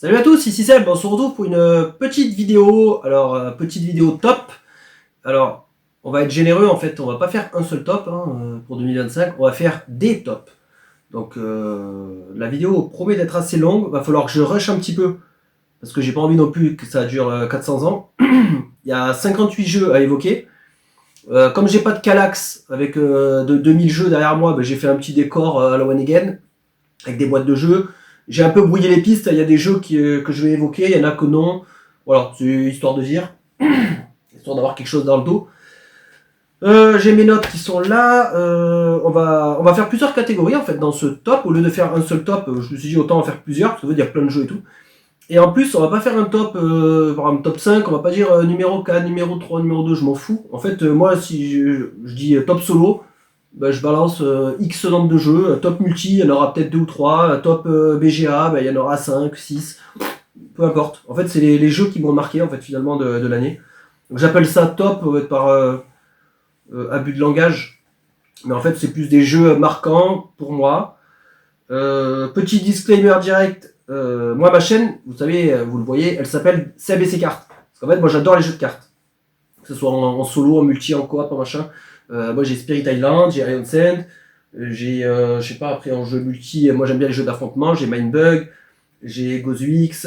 Salut à tous, ici Seb, on se retrouve pour une petite vidéo, petite vidéo top. Alors, on va être généreux en fait, on va pas faire un seul top pour 2025, on va faire des tops. Donc la vidéo promet d'être assez longue, va falloir que je rush un petit peu, parce que j'ai pas envie non plus que ça dure 400 ans. Il y a 58 jeux à évoquer. Comme j'ai pas de Kallax avec de 2000 jeux derrière moi, j'ai fait un petit décor à la One Again, avec des boîtes de jeux. J'ai un peu brouillé les pistes, il y a des jeux que je vais évoquer, il y en a que non. Voilà, c'est histoire de dire, histoire d'avoir quelque chose dans le dos. J'ai mes notes qui sont là. On va faire plusieurs catégories en fait dans ce top. Au lieu de faire un seul top, je me suis dit autant en faire plusieurs, parce que il y a plein de jeux et tout. Et en plus, on va pas faire un top, par exemple top 5, on va pas dire numéro 4, numéro 3, numéro 2, je m'en fous. En fait, moi, si je dis top solo, je balance X nombre de jeux. Top multi, il y en aura peut-être 2 ou 3. Top BGA, il y en aura 5, 6. Peu importe. En fait, c'est les jeux qui m'ont marqué en fait, finalement de l'année. Donc j'appelle ça top par abus de langage. Mais en fait, c'est plus des jeux marquants pour moi. Petit disclaimer direct. Moi, ma chaîne, vous savez, vous le voyez, elle s'appelle Seb et ses cartes. Parce qu'en fait, moi, j'adore les jeux de cartes. Que ce soit en solo, en multi, en coop, en machin. Moi, j'ai Spirit Island, j'ai Iron Sand, j'ai, je sais pas, après en jeu multi, moi, j'aime bien les jeux d'affrontement, j'ai Mindbug, j'ai Gozuix,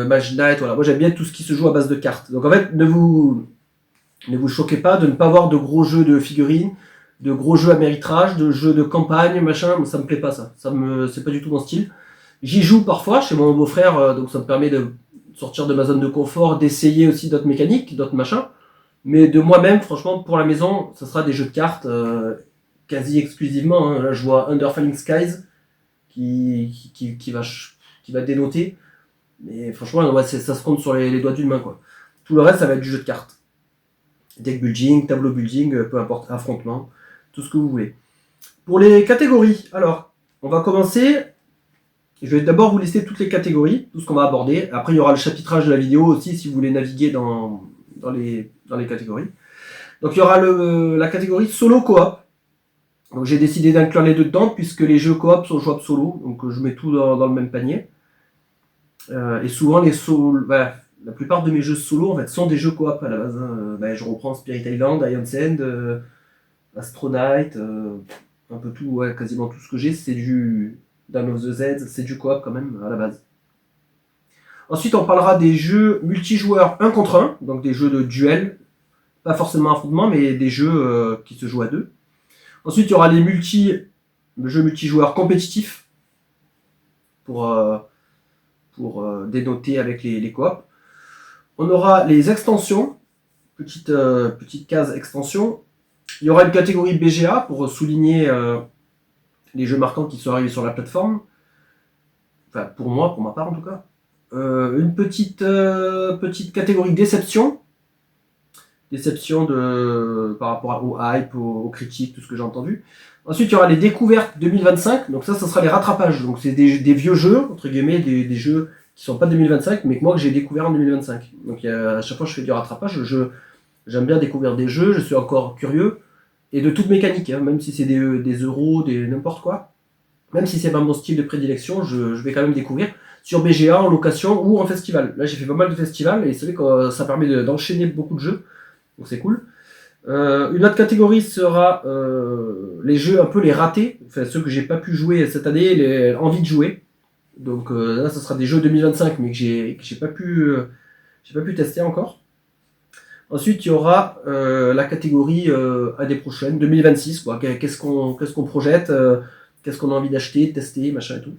Mage Knight, voilà. Moi, j'aime bien tout ce qui se joue à base de cartes. Donc, en fait, ne vous choquez pas de ne pas voir de gros jeux de figurines, de gros jeux à méritrage, de jeux de campagne, machin, ça me plaît pas ça. C'est pas du tout mon style. J'y joue parfois chez mon beau-frère, donc ça me permet de sortir de ma zone de confort, d'essayer aussi d'autres mécaniques, d'autres machins. Mais de moi-même, franchement, pour la maison, ça sera des jeux de cartes quasi exclusivement. Là, je vois Under Falling Skies qui va dénoter. Mais franchement, ouais, ça se compte sur les doigts d'une main, quoi. Tout le reste, ça va être du jeu de cartes. Deck building, tableau building, peu importe, affrontement, tout ce que vous voulez. Pour les catégories, alors, on va commencer. Je vais d'abord vous lister toutes les catégories, tout ce qu'on va aborder. Après, il y aura le chapitrage de la vidéo aussi, si vous voulez naviguer dans les catégories. Donc, il y aura la catégorie solo coop. Donc, j'ai décidé d'inclure les deux dedans, puisque les jeux coop sont jouables solo. Donc, je mets tout dans le même panier. Et souvent, la plupart de mes jeux solo en fait, sont des jeux coop à la base. Je reprends Spirit Island, Iron Sand, Astro Knight, un peu tout, ouais, quasiment tout ce que j'ai, c'est du Dawn of the Z, c'est du coop quand même à la base. Ensuite, on parlera des jeux multijoueurs 1 contre 1, donc des jeux de duel, pas forcément affrontement, mais des jeux qui se jouent à deux. Ensuite, il y aura les jeux multijoueurs compétitifs pour dénoter avec les coops. On aura les extensions, petite case extension. Il y aura une catégorie BGA pour souligner les jeux marquants qui sont arrivés sur la plateforme. Enfin, pour moi, pour ma part en tout cas. Une petite catégorie déception. Déception par rapport au hype, aux critiques, tout ce que j'ai entendu. Ensuite, il y aura les découvertes 2025. Donc ça sera les rattrapages. Donc c'est des vieux jeux, entre guillemets, des jeux qui sont pas 2025, mais que moi que j'ai découvert en 2025. Donc à chaque fois que je fais du rattrapage, j'aime bien découvrir des jeux, je suis encore curieux. Et de toute mécanique, même si c'est des euros, des n'importe quoi. Même si c'est pas mon style de prédilection, je vais quand même découvrir sur BGA, en location ou en festival. Là, j'ai fait pas mal de festivals et c'est vrai que ça permet d'enchaîner beaucoup de jeux. Donc c'est cool. Une autre catégorie sera les jeux un peu les ratés, enfin ceux que j'ai pas pu jouer cette année, les envie de jouer. Donc là, ce sera des jeux 2025, mais que j'ai pas pu tester encore. Ensuite, il y aura la catégorie année prochaine, 2026, quoi. Qu'est-ce qu'on projette, qu'est-ce qu'on a envie d'acheter, de tester, machin et tout.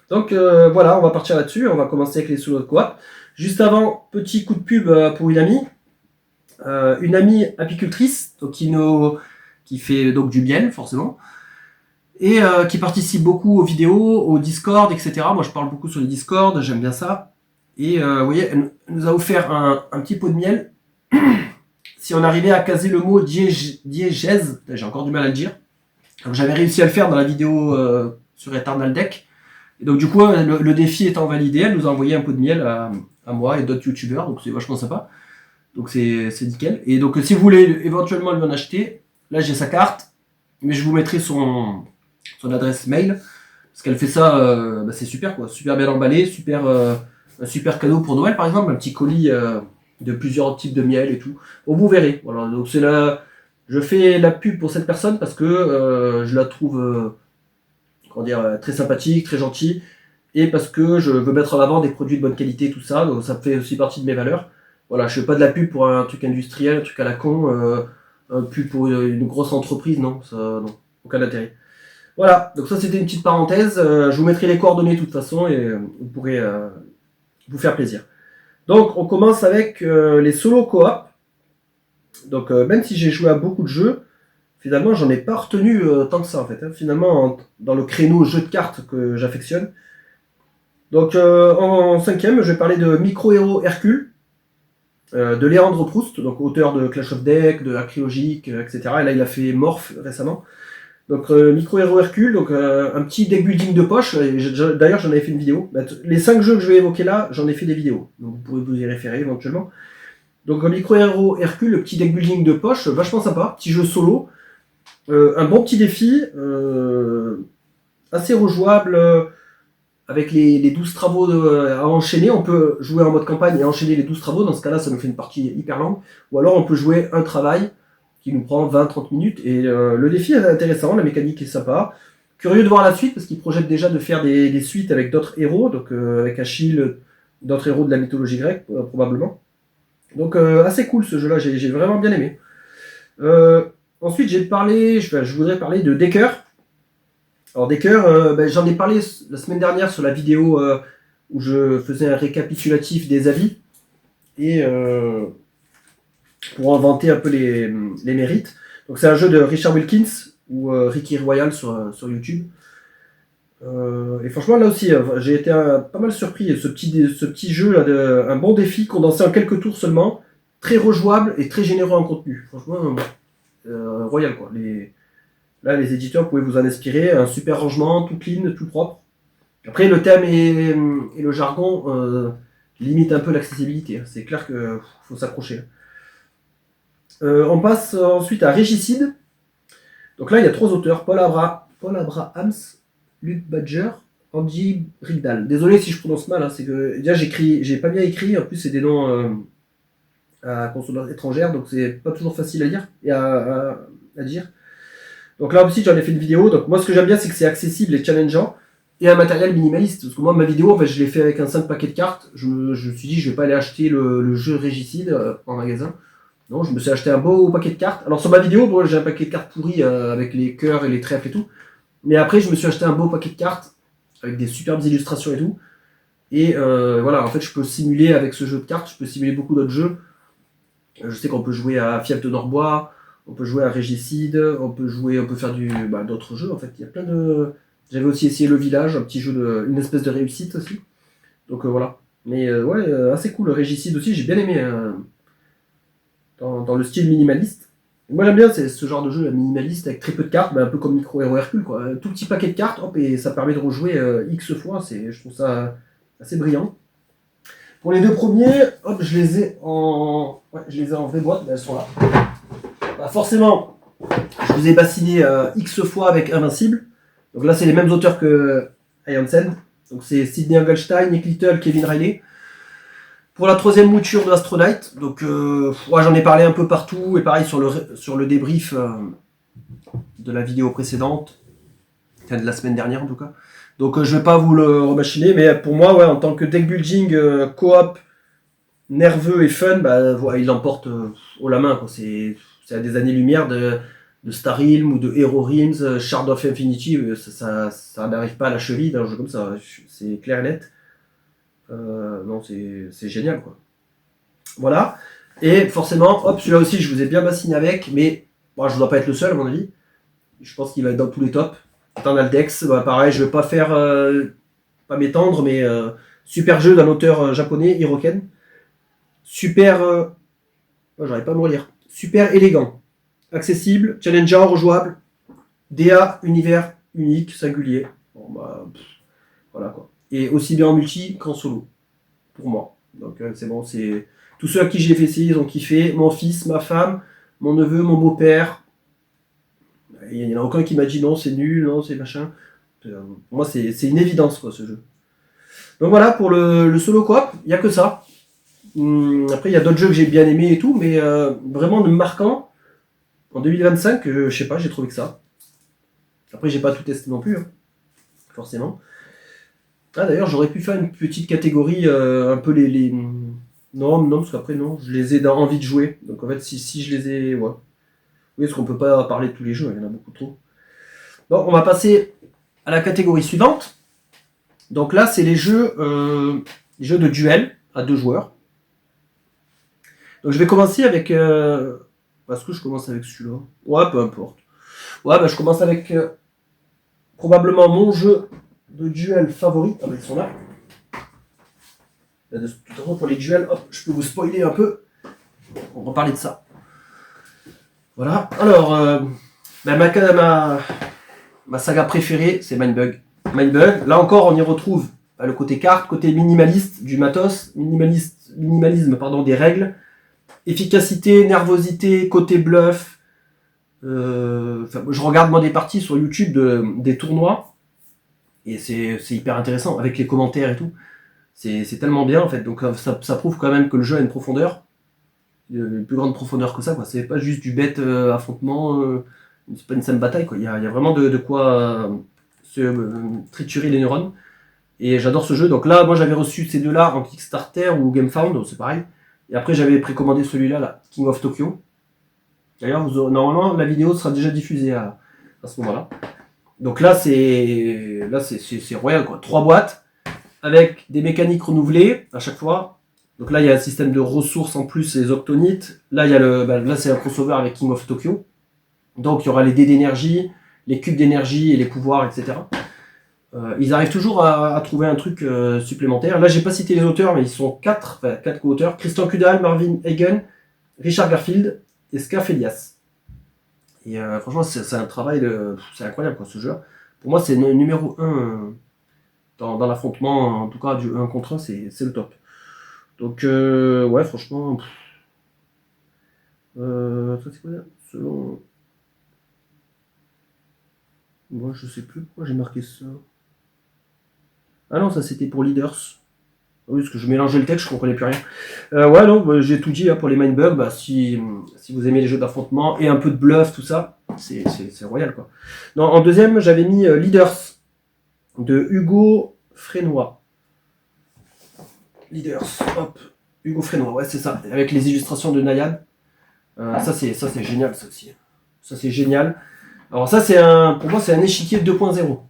Donc voilà, on va partir là-dessus. On va commencer avec les solo de coop. Juste avant, petit coup de pub pour une amie. Une amie apicultrice donc, qui fait donc du miel, forcément. Et qui participe beaucoup aux vidéos, au Discord, etc. Moi, je parle beaucoup sur les Discord, j'aime bien ça. Et vous voyez, elle nous a offert un petit pot de miel. Si on arrivait à caser le mot diégèse, j'ai encore du mal à le dire. Donc j'avais réussi à le faire dans la vidéo sur Eternal Deck. Et donc du coup, le défi étant validé, elle nous a envoyé un pot de miel à moi et d'autres youtubeurs, donc c'est vachement sympa. Donc c'est nickel. Et donc si vous voulez éventuellement lui en acheter, là j'ai sa carte, mais je vous mettrai son adresse mail. Parce qu'elle fait ça, c'est super quoi, super bien emballé, super un super cadeau pour Noël par exemple, un petit colis de plusieurs types de miel et tout. Bon, vous verrez. Voilà, donc c'est là, je fais la pub pour cette personne parce que je la trouve comment dire, très sympathique, très gentille, et parce que je veux mettre en avant des produits de bonne qualité, tout ça, donc ça fait aussi partie de mes valeurs. Voilà, je fais pas de la pub pour un truc industriel, un truc à la con, un pub pour une grosse entreprise, non, ça, non, aucun intérêt. Voilà, donc ça c'était une petite parenthèse, je vous mettrai les coordonnées de toute façon, et vous pourrez vous faire plaisir. Donc on commence avec les solos coop. Donc même si j'ai joué à beaucoup de jeux, finalement j'en ai pas retenu tant que ça en fait. Hein. Finalement, dans le créneau jeu de cartes que j'affectionne. Donc en cinquième, je vais parler de Micro Hero Hercule, de Léandre Proust, donc auteur de Clash of Deck, de Acrylogique, etc. Et là il a fait Morph récemment. Donc Micro Hero Hercule, donc un petit deck building de poche. D'ailleurs j'en avais fait une vidéo. Les 5 jeux que je vais évoquer là, j'en ai fait des vidéos. Donc vous pourrez vous y référer éventuellement. Donc Micro Hero Hercule, le petit deck building de poche, vachement sympa, petit jeu solo. Un bon petit défi, assez rejouable, avec les 12 travaux à enchaîner. On peut jouer en mode campagne et enchaîner les 12 travaux. Dans ce cas-là, ça nous fait une partie hyper longue. Ou alors on peut jouer un travail qui nous prend 20-30 minutes. Et le défi est intéressant, la mécanique est sympa. Curieux de voir la suite, parce qu'il projette déjà de faire des suites avec d'autres héros, donc avec Achille, d'autres héros de la mythologie grecque, probablement. Donc assez cool ce jeu-là, j'ai vraiment bien aimé. Ensuite, je voudrais parler de Decker. Alors Decker, j'en ai parlé la semaine dernière sur la vidéo où je faisais un récapitulatif des avis et pour inventer un peu les mérites. Donc c'est un jeu de Richard Wilkins ou Ricky Royal sur YouTube. Et franchement là aussi, j'ai été pas mal surpris. Ce petit jeu là, un bon défi condensé en quelques tours seulement, très rejouable et très généreux en contenu. Franchement, royal quoi. Là, les éditeurs pouvaient vous en inspirer. Un super rangement, tout clean, tout propre. Après, le thème et le jargon limitent un peu l'accessibilité. C'est clair qu'il faut s'accrocher. On passe ensuite à Régicide. Donc là, il y a 3 auteurs. Paul Abrahams, Luc Badger, Andy Rigdal. Désolé si je prononce mal. Hein, c'est que déjà, j'ai pas bien écrit. En plus, c'est des noms à consonance étrangère. Donc, c'est pas toujours facile à lire et à dire. Donc là aussi j'en ai fait une vidéo, donc moi ce que j'aime bien c'est que c'est accessible et challengeant, et un matériel minimaliste, parce que moi ma vidéo en fait je l'ai fait avec un simple paquet de cartes, je me suis dit je vais pas aller acheter le jeu Régicide en magasin, non je me suis acheté un beau paquet de cartes, alors sur ma vidéo bon, j'ai un paquet de cartes pourri avec les cœurs et les trèfles et tout, mais après je me suis acheté un beau paquet de cartes avec des superbes illustrations et tout, et voilà en fait je peux simuler avec ce jeu de cartes, je peux simuler beaucoup d'autres jeux, je sais qu'on peut jouer à Fief de Norbois, on peut jouer à Régicide, on peut faire d'autres jeux en fait. Il y a plein de. J'avais aussi essayé Le Village, un petit jeu une espèce de réussite aussi. Donc voilà. Mais assez cool. Le Régicide aussi, j'ai bien aimé dans le style minimaliste. Et moi j'aime bien ce genre de jeu minimaliste avec très peu de cartes, un peu comme Micro Hero Hercule quoi. Un tout petit paquet de cartes, hop, et ça permet de rejouer X fois. Je trouve ça assez brillant. Pour les 2 premiers, hop, je les ai en vraie boîte, elles sont là. Bah forcément, je vous ai bassiné X fois avec Invincible. Donc là, c'est les mêmes auteurs que Ayansen. Donc c'est Sidney Engelstein, Nick Little, Kevin Riley. Pour la 3e mouture de Astronaut, donc j'en ai parlé un peu partout, et pareil sur le débrief de la vidéo précédente, enfin de la semaine dernière en tout cas. Donc je vais pas vous le remachiner, mais pour moi, en tant que deck building coop nerveux et fun, il l'emporte haut la main quoi. C'est à des années-lumière de Star Realm ou de Hero Realms, Shard of Infinity, ça n'arrive pas à la cheville d'un jeu comme ça, c'est clair et net. Non, c'est génial quoi. Voilà. Et forcément, hop, celui-là aussi, je vous ai bien bassiné avec, mais bon, je ne dois pas être le seul à mon avis. Je pense qu'il va être dans tous les tops. Eternaldex, pareil, je vais pas faire, pas m'étendre, mais super jeu d'un auteur japonais, Hiroken. Super, j'arrive pas à me relire. Super élégant, accessible, challengeant, rejouable. DA, univers unique, singulier. Bon, voilà quoi. Et aussi bien en multi qu'en solo, pour moi. Donc c'est bon, c'est tous ceux à qui j'ai fait essayer, ils ont kiffé. Mon fils, ma femme, mon neveu, mon beau-père. Il n'y en a aucun qui m'a dit non, c'est nul, non, c'est machin. Pour moi, c'est une évidence quoi ce jeu. Donc voilà, pour le solo coop, il n'y a que ça. Après, il y a d'autres jeux que j'ai bien aimés et tout, mais vraiment de marquant, en 2025, je sais pas, j'ai trouvé que ça. Après, j'ai pas tout testé non plus, hein, forcément. Ah d'ailleurs, j'aurais pu faire une petite catégorie, un peu les... Non, parce qu'après, non, je les ai dans envie de jouer. Donc en fait, si je les ai... Ouais. Oui, parce qu'on peut pas parler de tous les jeux, il y en a beaucoup trop. Bon, on va passer à la catégorie suivante. Donc là, c'est les jeux de duel à 2 joueurs. Donc je vais commencer avec... Est-ce que je commence avec celui-là? Ouais, peu importe. Ouais, bah je commence avec probablement mon jeu de duel favori. Ah bah ils sont là. De toute façon, pour les duels, hop, je peux vous spoiler un peu. On va parler de ça. Voilà. Alors, ma saga préférée, c'est Mindbug. Mindbug, là encore, on y retrouve le côté carte, côté minimaliste du matos, minimalisme des règles, efficacité, nervosité, côté bluff. Je regarde moi des parties sur YouTube des tournois et c'est hyper intéressant avec les commentaires et tout. C'est tellement bien en fait, donc ça prouve quand même que le jeu a une profondeur, une plus grande profondeur que ça, quoi. C'est pas juste du bête affrontement, c'est pas une simple bataille, quoi. Il y a vraiment de quoi triturer les neurones. Et j'adore ce jeu. Donc là, moi j'avais reçu ces deux-là en Kickstarter ou GameFound, c'est pareil. Et après j'avais précommandé celui-là, là, King of Tokyo. D'ailleurs, normalement la vidéo sera déjà diffusée à ce moment-là. Donc là c'est royal, quoi. 3 boîtes avec des mécaniques renouvelées à chaque fois. Donc là il y a un système de ressources en plus, les octonites. Là il y a là c'est un crossover avec King of Tokyo. Donc il y aura les dés d'énergie, les cubes d'énergie et les pouvoirs, etc. Ils arrivent toujours à trouver un truc supplémentaire. Là, j'ai pas cité les auteurs, mais ils sont 4 co-auteurs. Christian Kudal, Marvin Hagen, Richard Garfield et Scaf Elias. Et franchement, c'est un travail c'est incroyable, quoi, ce jeu. Pour moi, c'est le numéro 1 dans l'affrontement, en tout cas du 1 contre 1, c'est le top. Donc, ouais, franchement... ça, c'est quoi là? Selon... Moi, je sais plus pourquoi j'ai marqué ça. Ah non, ça c'était pour Leaders. Oui, parce que je mélangeais le texte, je comprenais plus rien. Ouais, non, bah, j'ai tout dit hein, pour les Mindbug. Bah, si vous aimez les jeux d'affrontement et un peu de bluff, tout ça, c'est royal, quoi. Non, en deuxième, j'avais mis Leaders de Hugo Frénois. Leaders, hop, Hugo Frénois, ouais, c'est ça, avec les illustrations de Nayad. Ça c'est génial, ça aussi. Ça c'est génial. Alors ça pour moi c'est un échiquier 2.0.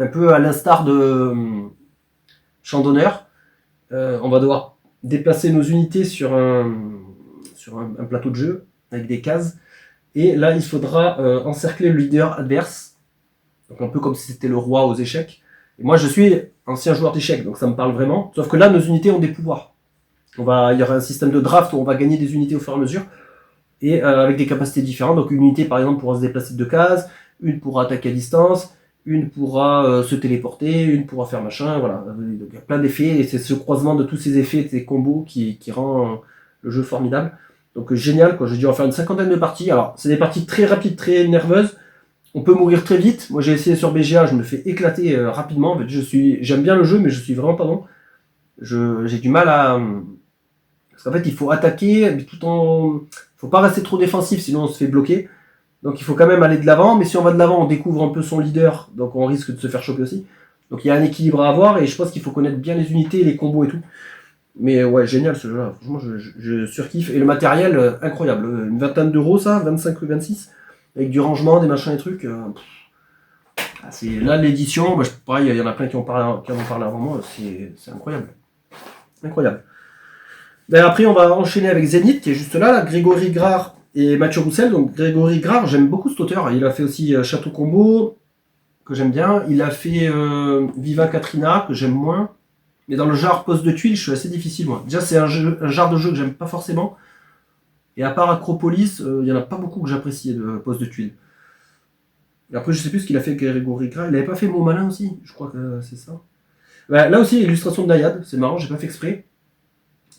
Un peu à l'instar de Champ d'honneur. On va devoir déplacer nos unités sur un plateau de jeu avec des cases. Et là, il faudra encercler le leader adverse. Donc un peu comme si c'était le roi aux échecs. Et moi, je suis ancien joueur d'échecs, donc ça me parle vraiment. Sauf que là, nos unités ont des pouvoirs. Il y aura un système de draft où on va gagner des unités au fur et à mesure. Et avec des capacités différentes. Donc une unité, par exemple, pourra se déplacer de 2 cases. Une pourra attaquer à distance. Une pourra se téléporter, une pourra faire machin, voilà. Donc, il y a plein d'effets, et c'est ce croisement de tous ces effets, de ces combos qui rend le jeu formidable. Donc génial, quoi. J'ai dû en faire une 50aine de parties. Alors, c'est des parties très rapides, très nerveuses. On peut mourir très vite. Moi, j'ai essayé sur BGA, je me fais éclater rapidement. En fait, j'aime bien le jeu, mais je suis vraiment pas bon. J'ai du mal à... Parce qu'en fait, il faut attaquer, mais tout en... Faut pas rester trop défensif, sinon on se fait bloquer. Donc il faut quand même aller de l'avant, mais si on va de l'avant, on découvre un peu son leader, donc on risque de se faire choper aussi. Donc il y a un équilibre à avoir, et je pense qu'il faut connaître bien les unités, les combos et tout. Mais ouais, génial ce jeu-là, franchement je surkiffe. Et le matériel, incroyable, une vingtaine d'euros ça, 25 ou 26, avec du rangement, des machins et trucs. C'est là l'édition, pareil, il y en a plein qui en ont parlé avant moi, c'est incroyable. Incroyable. Ben, après on va enchaîner avec Zénith, qui est juste là, Grégory Grard et Mathieu Roussel. Donc Grégory Grard, j'aime beaucoup cet auteur. Il a fait aussi Château Combo, que j'aime bien. Il a fait Viva Katrina, que j'aime moins. Mais dans le genre poste de tuiles, je suis assez difficile, moi. Déjà, c'est un genre de jeu que j'aime pas forcément. Et à part Acropolis, il y en a pas beaucoup que j'apprécie de poste de tuiles. Et après, je sais plus ce qu'il a fait avec Grégory Grard. Il avait pas fait Mot Malin aussi? Je crois que c'est ça. Ben, là aussi, illustration de Nayad. C'est marrant, j'ai pas fait exprès.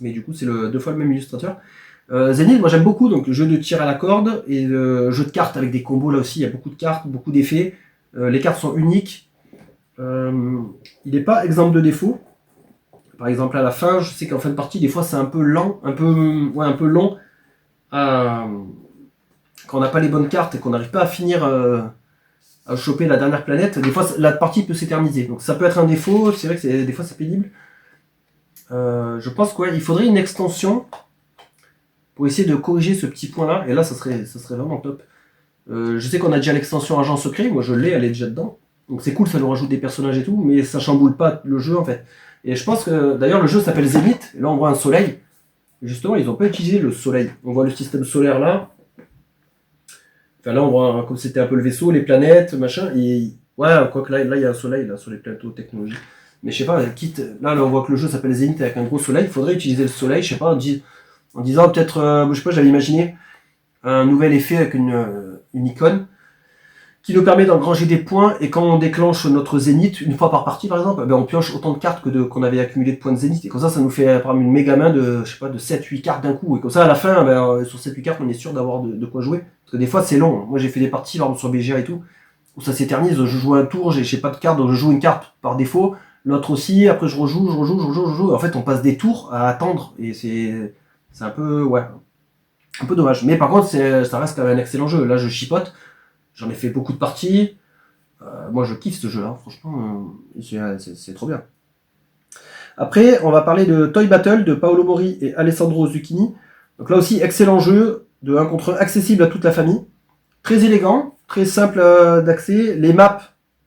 Mais du coup, c'est 2 fois le même illustrateur. Zenith, moi j'aime beaucoup, donc le jeu de tir à la corde et le jeu de cartes avec des combos. Là aussi il y a beaucoup de cartes, beaucoup d'effets. Les cartes sont uniques. Il n'est pas exemple de défaut. par exemple à la fin, je sais qu'en fin de partie, des fois c'est un peu lent, un peu long, quand on n'a pas les bonnes cartes et qu'on n'arrive pas à finir à choper la dernière planète, des fois la partie peut s'éterniser. Donc ça peut être un défaut, c'est vrai que des fois c'est pénible. Je pense qu'il faudrait une extension pour essayer de corriger ce petit point là, et là ça serait vraiment top. Je sais qu'on a déjà l'extension agent secret, moi je l'ai, elle est déjà dedans. Donc c'est cool, ça nous rajoute des personnages et tout, mais ça chamboule pas le jeu en fait. Et je pense que d'ailleurs le jeu s'appelle Zénith, et là on voit un soleil. Justement, ils n'ont pas utilisé le soleil. On voit le système solaire là. Enfin là on voit comme c'était un peu le vaisseau, les planètes, machin. Et ouais, quoique là il y a un soleil là sur les plateaux technologiques. Mais je sais pas, quitte. Là on voit que le jeu s'appelle Zénith avec un gros soleil. Il faudrait utiliser le soleil, je sais pas, en disant peut-être, je sais pas, j'avais imaginé un nouvel effet avec une icône qui nous permet d'engranger des points, et quand on déclenche notre zénith, une fois par partie par exemple, ben on pioche autant de cartes qu'on avait accumulé de points de zénith, et comme ça nous fait par exemple une méga main de, je sais pas, de 7-8 cartes d'un coup, et comme ça à la fin, ben, sur 7-8 cartes on est sûr d'avoir de quoi jouer, parce que des fois c'est long. Moi j'ai fait des parties par exemple sur BGA et tout, où ça s'éternise, je joue un tour, j'ai pas de carte, donc je joue une carte par défaut, l'autre aussi, après je rejoue, en fait on passe des tours à attendre, et c'est un peu, ouais, un peu dommage. Mais par contre ça reste quand même un excellent jeu, là je chipote. J'en ai fait beaucoup de parties. Moi, je kiffe ce jeu-là. Franchement, c'est trop bien. Après, on va parler de Toy Battle de Paolo Mori et Alessandro Zucchini. Donc là aussi, excellent jeu de 1 contre 1, accessible à toute la famille. Très élégant, très simple d'accès. Les maps,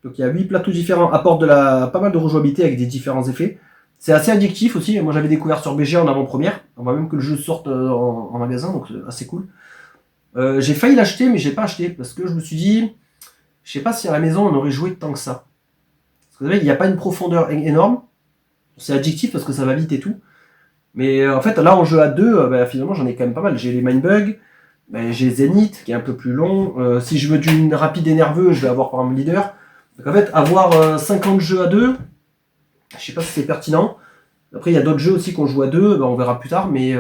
donc il y a 8 plateaux différents, apportent pas mal de rejouabilité avec des différents effets. C'est assez addictif aussi. Moi, j'avais découvert sur BG en avant-première. On va même que le jeu sorte en magasin, donc c'est assez cool. J'ai failli l'acheter, mais j'ai pas acheté parce que je me suis dit, je sais pas si à la maison on aurait joué tant que ça. Parce que vous savez, il n'y a pas une profondeur énorme. C'est addictif parce que ça va vite et tout. Mais en fait, là, en jeu à deux, finalement, j'en ai quand même pas mal. J'ai les Mindbug, j'ai Zenith qui est un peu plus long. Si je veux d'une rapide et nerveux, je vais avoir par exemple Leader. Donc en fait, avoir 50 jeux à deux, je sais pas si c'est pertinent. Après, il y a d'autres jeux aussi qu'on joue à deux, on verra plus tard, mais.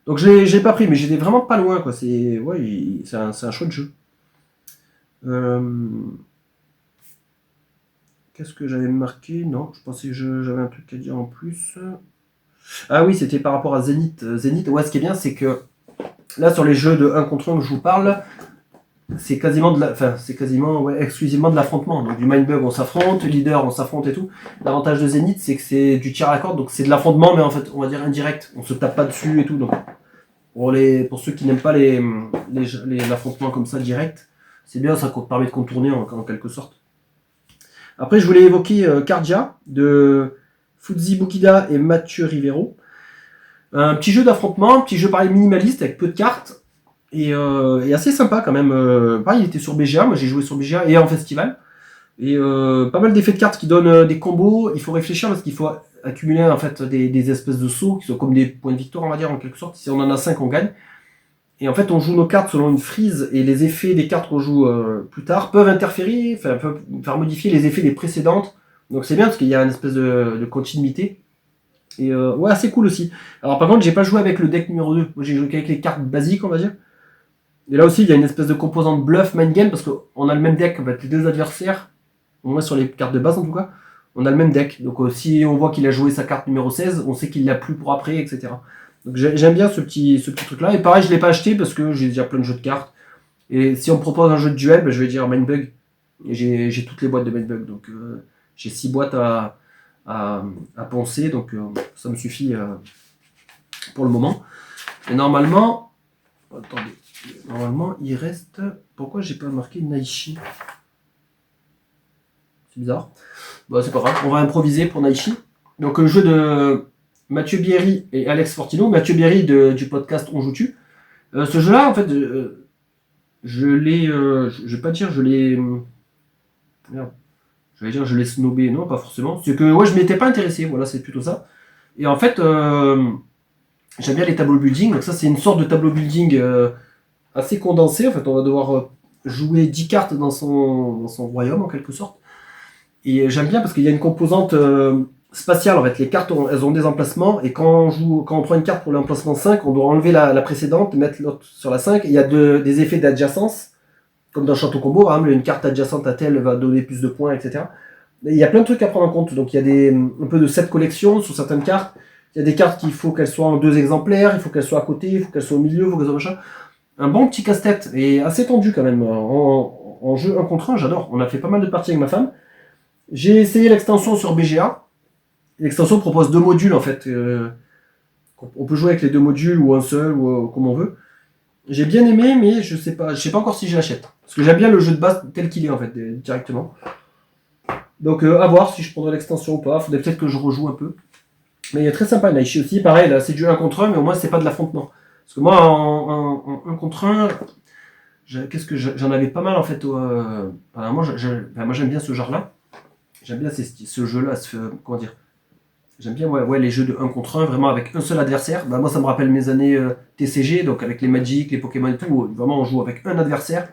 Donc j'ai pas pris, mais j'étais vraiment pas loin, quoi. C'est un chouette jeu. Qu'est-ce que j'avais marqué? Non, je pensais que j'avais un truc à dire en plus. Ah oui, c'était par rapport à Zenith. Zenith, ouais, ce qui est bien, c'est que là, sur les jeux de 1 contre 1 que je vous parle, c'est quasiment exclusivement de l'affrontement. Donc du Mindbug, on s'affronte, Leader, on s'affronte et tout. L'avantage de Zenith, c'est que c'est du tir à la corde, donc c'est de l'affrontement, mais en fait, on va dire indirect. On se tape pas dessus et tout. Donc pour ceux qui n'aiment pas l'affrontement comme ça direct, c'est bien, ça permet de contourner en quelque sorte. Après, je voulais évoquer Cardia de Fuzzy Bukida et Mathieu Rivero. Un petit jeu d'affrontement, un petit jeu pareil minimaliste avec peu de cartes et assez sympa quand même. Pareil, il était sur BGA, moi j'ai joué sur BGA et en festival. Et pas mal d'effets de cartes qui donnent des combos. Il faut réfléchir parce qu'il faut accumuler en fait des espèces de sauts qui sont comme des points de victoire, on va dire en quelque sorte. Si on en a 5, on gagne. Et en fait, on joue nos cartes selon une frise, et les effets des cartes qu'on joue plus tard peuvent interférer, peuvent faire modifier les effets des précédentes. Donc c'est bien parce qu'il y a une espèce de continuité. Et ouais, assez cool aussi. Alors par contre, j'ai pas joué avec le deck numéro 2. Moi j'ai joué avec les cartes basiques, on va dire. Et là aussi, il y a une espèce de composante bluff mind game parce qu'on a le même deck avec les deux adversaires. Au moins sur les cartes de base en tout cas. On a le même deck. Donc si on voit qu'il a joué sa carte numéro 16, on sait qu'il l'a plus pour après, etc. Donc j'aime bien ce petit truc là, et pareil je l'ai pas acheté parce que j'ai déjà plein de jeux de cartes, et si on me propose un jeu de duel, je vais dire Mindbug, et j'ai toutes les boîtes de Mindbug, donc j'ai 6 boîtes à poncer, donc ça me suffit pour le moment. Et normalement, il reste, pourquoi j'ai pas marqué Naishi? C'est bizarre, bon c'est pas grave, on va improviser pour Naishi. Donc le jeu de Mathieu Bierry et Alex Fortino. Mathieu Bierry du podcast On Joue-Tu. Ce jeu-là, en fait, je l'ai... je vais pas dire je l'ai... Merde. Je vais dire je l'ai snobé. Non, pas forcément. C'est que ouais, je m'étais pas intéressé. Voilà, c'est plutôt ça. Et en fait, j'aime bien les tableaux building. Donc ça, c'est une sorte de tableau building assez condensé. En fait, on va devoir jouer 10 cartes dans son royaume, en quelque sorte. Et j'aime bien parce qu'il y a une composante... spatiale, en fait, les cartes elles ont des emplacements, et quand on prend une carte pour l'emplacement 5, on doit enlever la précédente, mettre l'autre sur la 5, il y a des effets d'adjacence, comme dans Château Combo, par exemple, une carte adjacente à telle va donner plus de points, etc. Il y a plein de trucs à prendre en compte. Donc il y a un peu de set collection sur certaines cartes. Il y a des cartes qu'il faut qu'elles soient en 2 exemplaires, il faut qu'elles soient à côté, il faut qu'elles soient au milieu, il faut qu'elles soient machin. Un bon petit casse-tête et assez tendu quand même. En jeu 1 contre 1, j'adore. On a fait pas mal de parties avec ma femme. J'ai essayé l'extension sur BGA. L'extension propose 2 modules en fait. On peut jouer avec les 2 modules ou un seul ou comme on veut. J'ai bien aimé, mais je sais pas encore si je l'achète. Parce que j'aime bien le jeu de base tel qu'il est en fait, directement. Donc à voir si je prendrai l'extension ou pas. Faudrait peut-être que je rejoue un peu. Mais il est très sympa, Naishi aussi. Pareil, là c'est du 1 contre 1, mais au moins c'est pas de l'affrontement. Parce que moi en 1 contre 1, qu'est-ce que j'en avais pas mal en fait. Moi j'aime bien ce genre-là. J'aime bien ce jeu-là, comment dire. J'aime bien les jeux de 1 contre 1, vraiment avec un seul adversaire. Moi ça me rappelle mes années TCG, donc avec les Magic, les Pokémon et tout. Où, vraiment on joue avec un adversaire,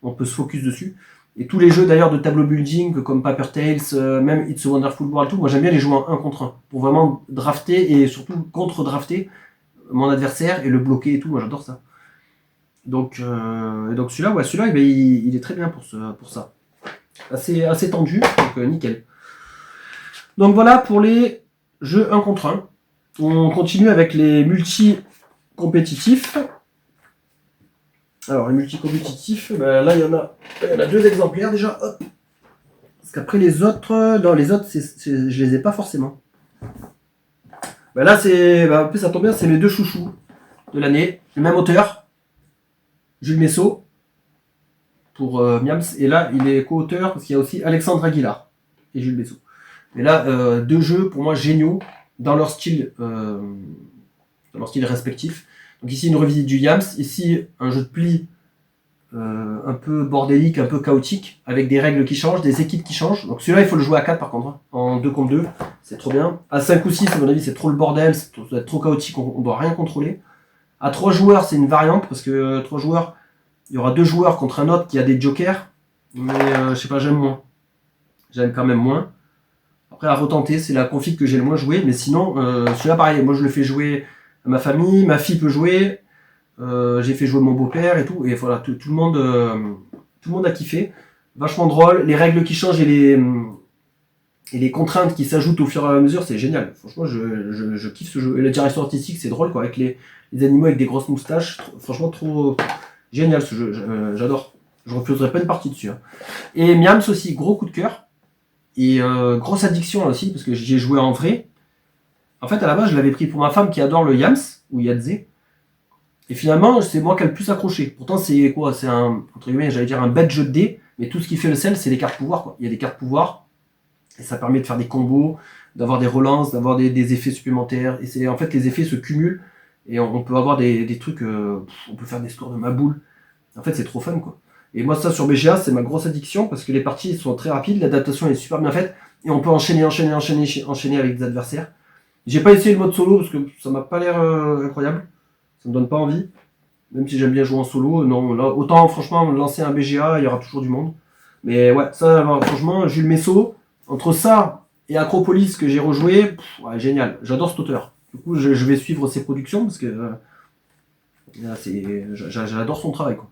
on peut se focus dessus. Et tous les jeux d'ailleurs de tableau building comme Paper Tales, même It's a Wonderful World, tout, moi j'aime bien les jouer en 1 contre 1 pour vraiment drafter et surtout contre-drafter mon adversaire et le bloquer et tout. Moi j'adore ça. Donc celui-là, il est très bien pour ça. Assez tendu, donc nickel. Donc voilà pour les jeux 1 contre 1. On continue avec les multi-compétitifs. Alors les multi-compétitifs, là il y en a 2 exemplaires déjà. Hop. Parce qu'après les autres, non les autres je les ai pas forcément. Là en plus ça tombe bien, c'est mes 2 chouchous de l'année, le même auteur. Jules Messot pour Miams, et là il est co-auteur parce qu'il y a aussi Alexandre Aguilar et Jules Messot. Et là 2 jeux pour moi géniaux dans leur style respectif. Donc ici une revisite du Yams, ici un jeu de pli un peu bordélique, un peu chaotique, avec des règles qui changent, des équipes qui changent. Donc celui-là il faut le jouer à 4 par contre, hein, en 2 contre 2, c'est trop bien. À 5 ou 6 à mon avis c'est trop le bordel, ça doit être trop chaotique, on doit rien contrôler. À 3 joueurs c'est une variante, parce que 3 joueurs, il y aura 2 joueurs contre un autre qui a des jokers, mais je sais pas, j'aime moins. J'aime quand même moins. Après, à retenter, c'est la config que j'ai le moins joué, mais sinon, celui-là, pareil, moi je le fais jouer à ma famille, ma fille peut jouer, j'ai fait jouer mon beau-père et tout, et voilà, tout le monde a kiffé. Vachement drôle, les règles qui changent et les contraintes qui s'ajoutent au fur et à mesure, c'est génial. Franchement, je kiffe ce jeu. Et la direction artistique, c'est drôle, quoi, avec les animaux avec des grosses moustaches, franchement, trop génial ce jeu, j'adore. Je refuserai pas une partie dessus. Hein. Et Miams aussi, gros coup de cœur. Et grosse addiction aussi, parce que j'y ai joué en vrai. En fait, à la base, je l'avais pris pour ma femme qui adore le Yams, ou Yadze. Et finalement, c'est moi qui a le plus accroché. Pourtant, c'est quoi? C'est entre guillemets, j'allais dire un bête jeu de dés, mais tout ce qui fait le sel, c'est les cartes pouvoir, quoi. Il y a des cartes pouvoir, et ça permet de faire des combos, d'avoir des relances, d'avoir des effets supplémentaires. Et en fait, les effets se cumulent, et on peut avoir des trucs, on peut faire des scores de ma boule. En fait, c'est trop fun, quoi. Et moi, ça, sur BGA, c'est ma grosse addiction, parce que les parties sont très rapides, l'adaptation est super bien faite, et on peut enchaîner avec des adversaires. J'ai pas essayé le mode solo, parce que ça m'a pas l'air incroyable. Ça me donne pas envie. Même si j'aime bien jouer en solo, non, là, autant, franchement, lancer un BGA, il y aura toujours du monde. Mais ouais, ça, franchement, Jules Messot, entre ça et Acropolis que j'ai rejoué, ouais, génial. J'adore cet auteur. Du coup, je vais suivre ses productions, parce que j'adore son travail, quoi.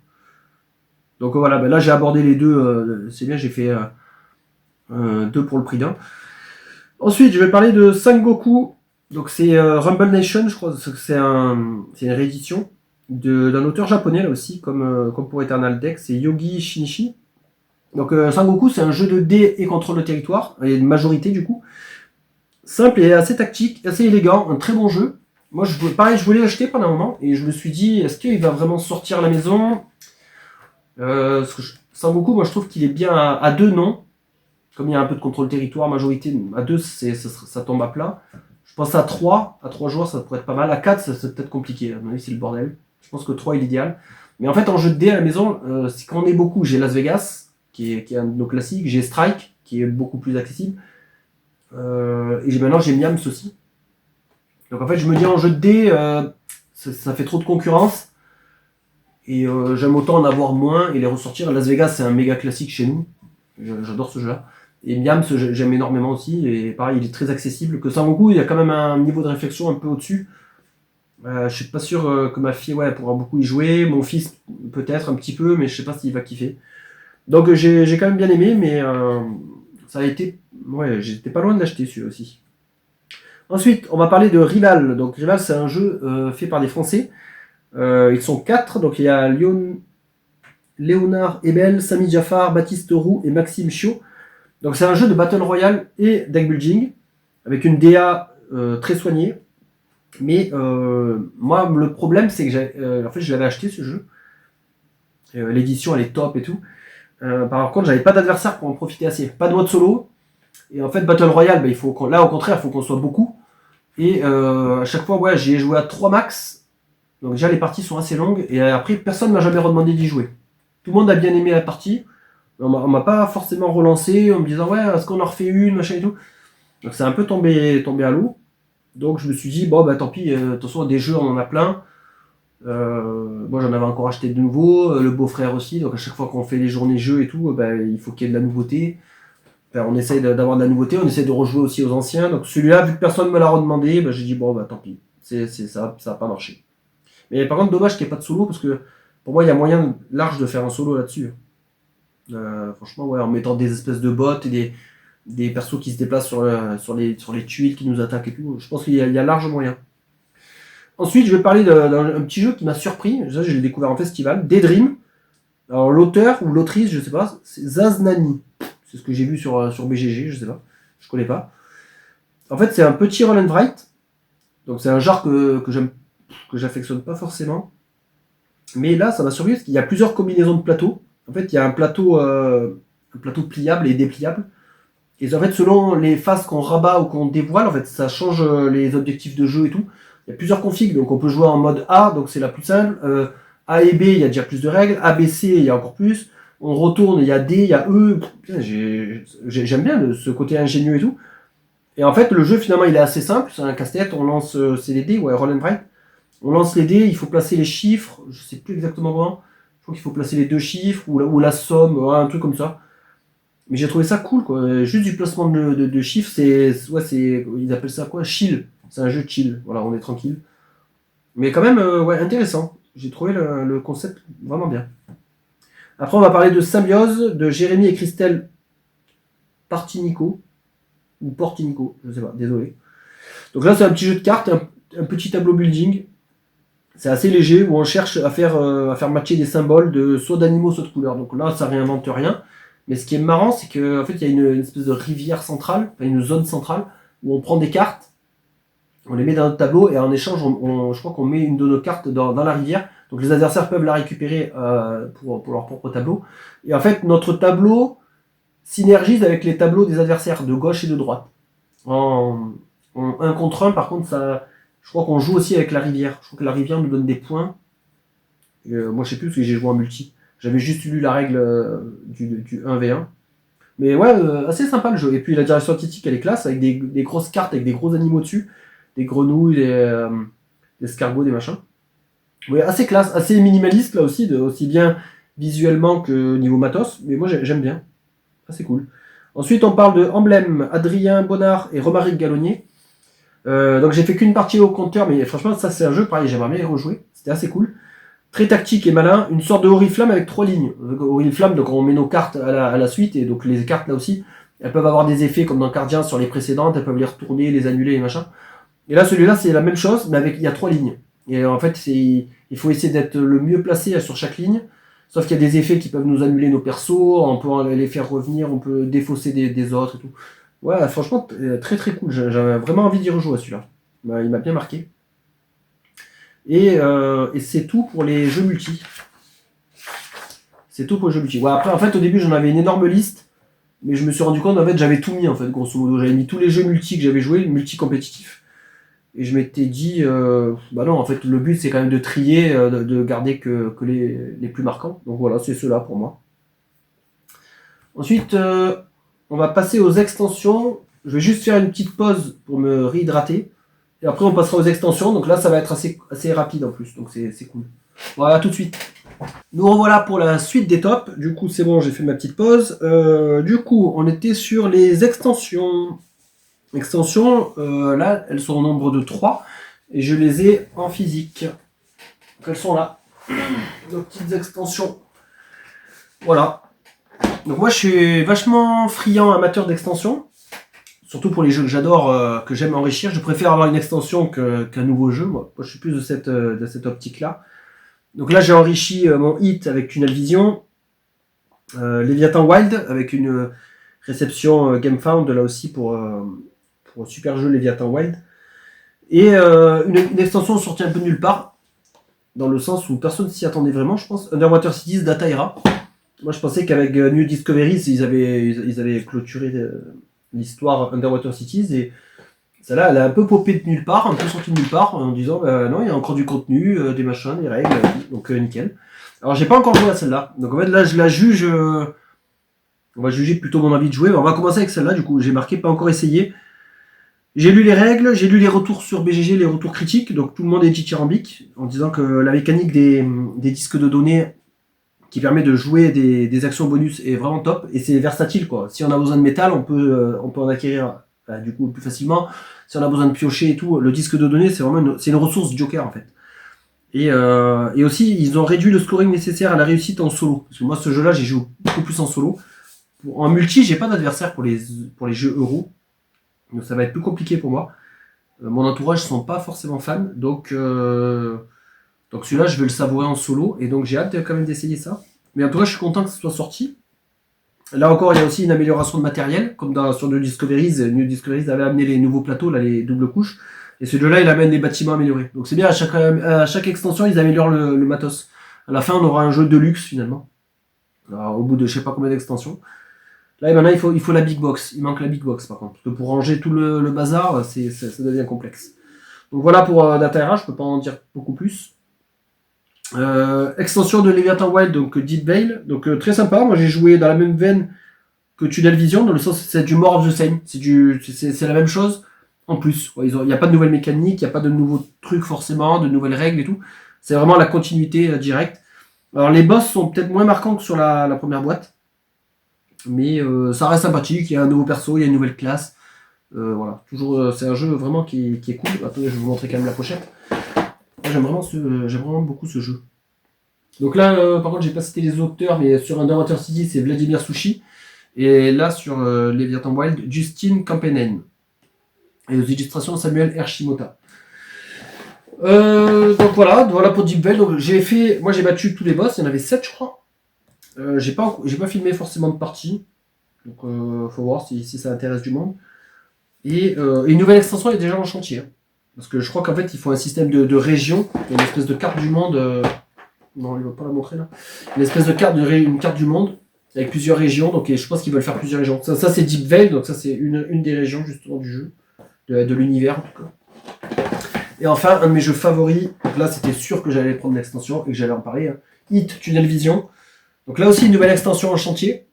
Donc voilà, là j'ai abordé les 2, c'est bien, j'ai fait 2 pour le prix d'un. Ensuite, je vais parler de Sangoku. Donc c'est Rumble Nation, je crois, c'est une réédition d'un auteur japonais là aussi, comme pour Eternal Deck, c'est Yogi Shinichi. Donc Sangoku, c'est un jeu de dés et contrôle de territoire, et une majorité du coup. Simple et assez tactique, assez élégant, un très bon jeu. Moi, je voulais l'acheter pendant un moment, et je me suis dit, est-ce qu'il va vraiment sortir à la maison? Sangoku, moi je trouve qu'il est bien à 2, non. Comme il y a un peu de contrôle territoire, majorité, à 2 ça tombe à plat. Je pense à 3 joueurs ça pourrait être pas mal. À 4 c'est peut-être compliqué, à mon avis c'est le bordel. Je pense que 3 est l'idéal. Mais en fait en jeu de dés à la maison, c'est quand on est beaucoup, j'ai Las Vegas, qui est un de nos classiques, j'ai Strike, qui est beaucoup plus accessible. Et maintenant j'ai Miams aussi. Donc en fait je me dis en jeu de dés, ça fait trop de concurrence. Et j'aime autant en avoir moins et les ressortir. Las Vegas, c'est un méga classique chez nous. J'adore ce jeu-là. Et Miams, j'aime énormément aussi. Et pareil, il est très accessible. Que Sangoku, il y a quand même un niveau de réflexion un peu au-dessus. Je suis pas sûr que ma fille pourra beaucoup y jouer. Mon fils, peut-être un petit peu, mais je sais pas s'il va kiffer. Donc j'ai quand même bien aimé, mais ça a été... Ouais, j'étais pas loin de l'acheter celui-là aussi. Ensuite, on va parler de Rival. Donc Rival, c'est un jeu fait par des Français. Ils sont 4, donc il y a Léonard Ebel, Sami Jafar, Baptiste Roux et Maxime Chiot. Donc c'est un jeu de Battle Royale et deck building, avec une DA très soignée. Mais moi, le problème, c'est que en fait, je l'avais acheté ce jeu. L'édition, elle est top et tout. Par contre, j'avais pas d'adversaire pour en profiter assez. Pas de mode solo. Et en fait, Battle Royale, bah, là, au contraire, il faut qu'on soit beaucoup. Et à chaque fois, ouais, j'ai joué à 3 max. Donc déjà, les parties sont assez longues. Et après, personne ne m'a jamais redemandé d'y jouer. Tout le monde a bien aimé la partie. On m'a pas forcément relancé en me disant, ouais, est-ce qu'on en refait une, machin et tout. Donc c'est un peu tombé à l'eau. Donc je me suis dit, bon, bah tant pis, de toute façon, des jeux, on en a plein. Moi, j'en avais encore acheté de nouveaux, le beau-frère aussi. Donc à chaque fois qu'on fait les journées jeux et tout, bah, il faut qu'il y ait de la nouveauté. Enfin, on essaye d'avoir de la nouveauté, on essaie de rejouer aussi aux anciens. Donc celui-là, vu que personne ne me l'a redemandé, bah, j'ai dit, bon, bah tant pis. Ça n'a pas marché. Mais par contre, dommage qu'il n'y ait pas de solo, parce que pour moi, il y a moyen large de faire un solo là-dessus. Franchement, ouais, en mettant des espèces de bots et des persos qui se déplacent sur les tuiles qui nous attaquent et tout. Je pense qu'il y a large moyen. Ensuite, je vais parler d'un petit jeu qui m'a surpris. Ça, je l'ai découvert en festival. Daydream. Alors, l'auteur ou l'autrice, je sais pas, c'est Zaznani. C'est ce que j'ai vu sur BGG, je sais pas. Je connais pas. En fait, c'est un petit roll and write. Donc, c'est un genre que j'affectionne pas forcément. Mais là, ça m'a surpris parce qu'il y a plusieurs combinaisons de plateaux. En fait, il y a un plateau pliable et dépliable. Et en fait, selon les phases qu'on rabat ou qu'on dévoile, en fait, ça change les objectifs de jeu et tout. Il y a plusieurs configs, donc on peut jouer en mode A, donc c'est la plus simple. A et B, il y a déjà plus de règles. A, B, C, il y a encore plus. On retourne, il y a D, il y a E. Putain, j'aime bien ce côté ingénieux et tout. Et en fait, le jeu, finalement, il est assez simple. C'est un casse-tête, on lance, c'est les dés, ouais, roll and write. On lance les dés, il faut placer les chiffres. Je sais plus exactement comment. Je crois qu'il faut placer les 2 chiffres ou la somme, ouais, un truc comme ça. Mais j'ai trouvé ça cool, quoi. Juste du placement de chiffres, ils appellent ça quoi? Chill. C'est un jeu de chill. Voilà, on est tranquille. Mais quand même, ouais, intéressant. J'ai trouvé le concept vraiment bien. Après, on va parler de Symbiose, de Jérémy et Christelle Partinico. Ou Portinico, je sais pas, désolé. Donc là, c'est un petit jeu de cartes, un petit tableau building. C'est assez léger, où on cherche à faire matcher des symboles soit d'animaux, soit de couleurs. Donc là, ça réinvente rien. Mais ce qui est marrant, c'est qu'en fait, il y a une espèce de rivière centrale, une zone centrale, où on prend des cartes, on les met dans notre tableau, et en échange, je crois qu'on met une de nos cartes dans la rivière. Donc les adversaires peuvent la récupérer pour leur propre tableau. Et en fait, notre tableau synergise avec les tableaux des adversaires, de gauche et de droite. En 1 contre 1, par contre, je crois qu'on joue aussi avec la rivière. Je crois que la rivière nous donne des points. Moi, je sais plus, parce que j'ai joué en multi. J'avais juste lu la règle du 1v1. Mais ouais, assez sympa le jeu. Et puis la direction artistique, elle est classe, avec des grosses cartes, avec des gros animaux dessus. Des grenouilles, des escargots, des machins. Ouais, assez classe, assez minimaliste là aussi, aussi bien visuellement que niveau matos. Mais moi, j'aime bien. C'est cool. Ensuite, on parle de Emblème, Adrien Bonnard et Romaric Gallonnier. Donc j'ai fait qu'une partie au compteur, mais franchement, ça c'est un jeu, pareil, j'aimerais bien y rejouer. C'était assez cool. Très tactique et malin, une sorte de Oriflamme avec 3 lignes. Oriflamme, donc on met nos cartes à la suite, et donc les cartes là aussi, elles peuvent avoir des effets comme dans Cardien sur les précédentes, elles peuvent les retourner, les annuler et machin. Et là, celui-là, c'est la même chose, mais il y a 3 lignes. Et en fait, il faut essayer d'être le mieux placé sur chaque ligne. Sauf qu'il y a des effets qui peuvent nous annuler nos persos, on peut les faire revenir, on peut défausser des autres et tout. Ouais, franchement, très très cool. J'avais vraiment envie d'y rejouer à celui-là. Il m'a bien marqué. Et c'est tout pour les jeux multi. C'est tout pour les jeux multi. Ouais, après, en fait, au début, j'en avais une énorme liste, mais je me suis rendu compte, en fait, j'avais tout mis, en fait, grosso modo. J'avais mis tous les jeux multi que j'avais joués, multi compétitifs. Et je m'étais dit, bah non, en fait, le but, c'est quand même de trier, de garder que les plus marquants. Donc voilà, c'est ceux-là pour moi. Ensuite, on va passer aux extensions. Je vais juste faire une petite pause pour me réhydrater. Et après, on passera aux extensions. Donc là, ça va être assez rapide en plus. Donc c'est cool. Voilà, tout de suite. Nous revoilà pour la suite des tops. Du coup, c'est bon, j'ai fait ma petite pause. Du coup, on était sur les extensions. Extensions, là, elles sont au nombre de 3. Et je les ai en physique. Donc elles sont là. Nos petites extensions. Voilà. Donc moi je suis vachement friand amateur d'extensions. Surtout pour les jeux que j'adore, que j'aime enrichir. Je préfère avoir une extension qu'un nouveau jeu. Moi, je suis plus de cette optique-là. Donc là j'ai enrichi mon hit avec Tunnel Vision. Leviathan Wild avec une réception GameFound là aussi pour un super jeu Leviathan Wild. Et une extension sortie un peu de nulle part. Dans le sens où personne s'y attendait vraiment, je pense. Underwater Cities Data Era. Moi, je pensais qu'avec New Discoveries, ils avaient clôturé l'histoire Underwater Cities. Et celle-là, elle a un peu popé de nulle part, un peu sorti de nulle part, en disant non, il y a encore du contenu, des machins, des règles, donc nickel. Alors, j'ai pas encore joué à celle-là. Donc, en fait, là, je la juge. On va juger plutôt mon envie de jouer. On va commencer avec celle-là, du coup. J'ai marqué pas encore essayé. J'ai lu les règles, j'ai lu les retours sur BGG, les retours critiques, donc tout le monde est dithyrambique, en disant que la mécanique des disques de données qui permet de jouer des actions bonus est vraiment top, et c'est versatile quoi. Si on a besoin de métal, on peut en acquérir du coup plus facilement. Si on a besoin de piocher et tout, le disque de données c'est vraiment une ressource joker en fait. Et aussi ils ont réduit le scoring nécessaire à la réussite en solo. Parce que moi ce jeu-là j'ai joué beaucoup plus en solo. En multi j'ai pas d'adversaire pour les jeux euros. Donc ça va être plus compliqué pour moi. Mon entourage ne sont pas forcément fans, donc celui-là je vais le savourer en solo, et donc j'ai hâte quand même d'essayer ça. Mais en tout cas je suis content que ce soit sorti. Là encore il y a aussi une amélioration de matériel, comme sur New Discoveries avait amené les nouveaux plateaux, là, les doubles couches, et celui-là il amène des bâtiments améliorés. Donc c'est bien, à chaque extension ils améliorent le matos. À la fin on aura un jeu de luxe finalement, alors, au bout de je sais pas combien d'extensions. Là, maintenant, il faut la big box. Il manque la big box, par contre. Parce que pour ranger tout le bazar, ça devient complexe. Donc voilà pour Data RH, je peux pas en dire beaucoup plus. Extension de Leviathan Wild, donc Deep Veil. Donc très sympa. Moi, j'ai joué dans la même veine que Tunnel Vision, dans le sens c'est du more of the same. C'est la même chose en plus. Il n'y a pas de nouvelles mécaniques, il n'y a pas de nouveaux trucs forcément, de nouvelles règles et tout. C'est vraiment la continuité directe. Alors les boss sont peut-être moins marquants que sur la première boîte. Mais ça reste sympathique, il y a un nouveau perso, il y a une nouvelle classe. Voilà, toujours, c'est un jeu vraiment qui est cool. Attendez, je vais vous montrer quand même la pochette. Moi, j'aime vraiment beaucoup ce jeu. Donc là, par contre, j'ai pas cité les auteurs, mais sur Underwater City, c'est Vladimir Sushi. Et là, sur Leviathan Wild, Justin Kampenen. Et aux illustrations, Samuel Ershimota. Donc voilà pour Deep Veil. Donc moi j'ai battu tous les boss, il y en avait 7 je crois. J'ai pas filmé forcément de partie, donc faut voir si ça intéresse du monde. Et une nouvelle extension est déjà en chantier, hein. Parce que je crois qu'en fait il faut un système de région, une espèce de carte du monde. Non, il va pas la montrer là. Une espèce de carte une carte du monde avec plusieurs régions. Donc je pense qu'ils veulent faire plusieurs régions. Ça c'est Deep Veil, donc ça c'est une des régions justement du jeu, de l'univers en tout cas. Et enfin un de mes jeux favoris. Donc là c'était sûr que j'allais prendre l'extension et que j'allais en parler. Hein. Hit Tunnel Vision. Donc là aussi une nouvelle extension en chantier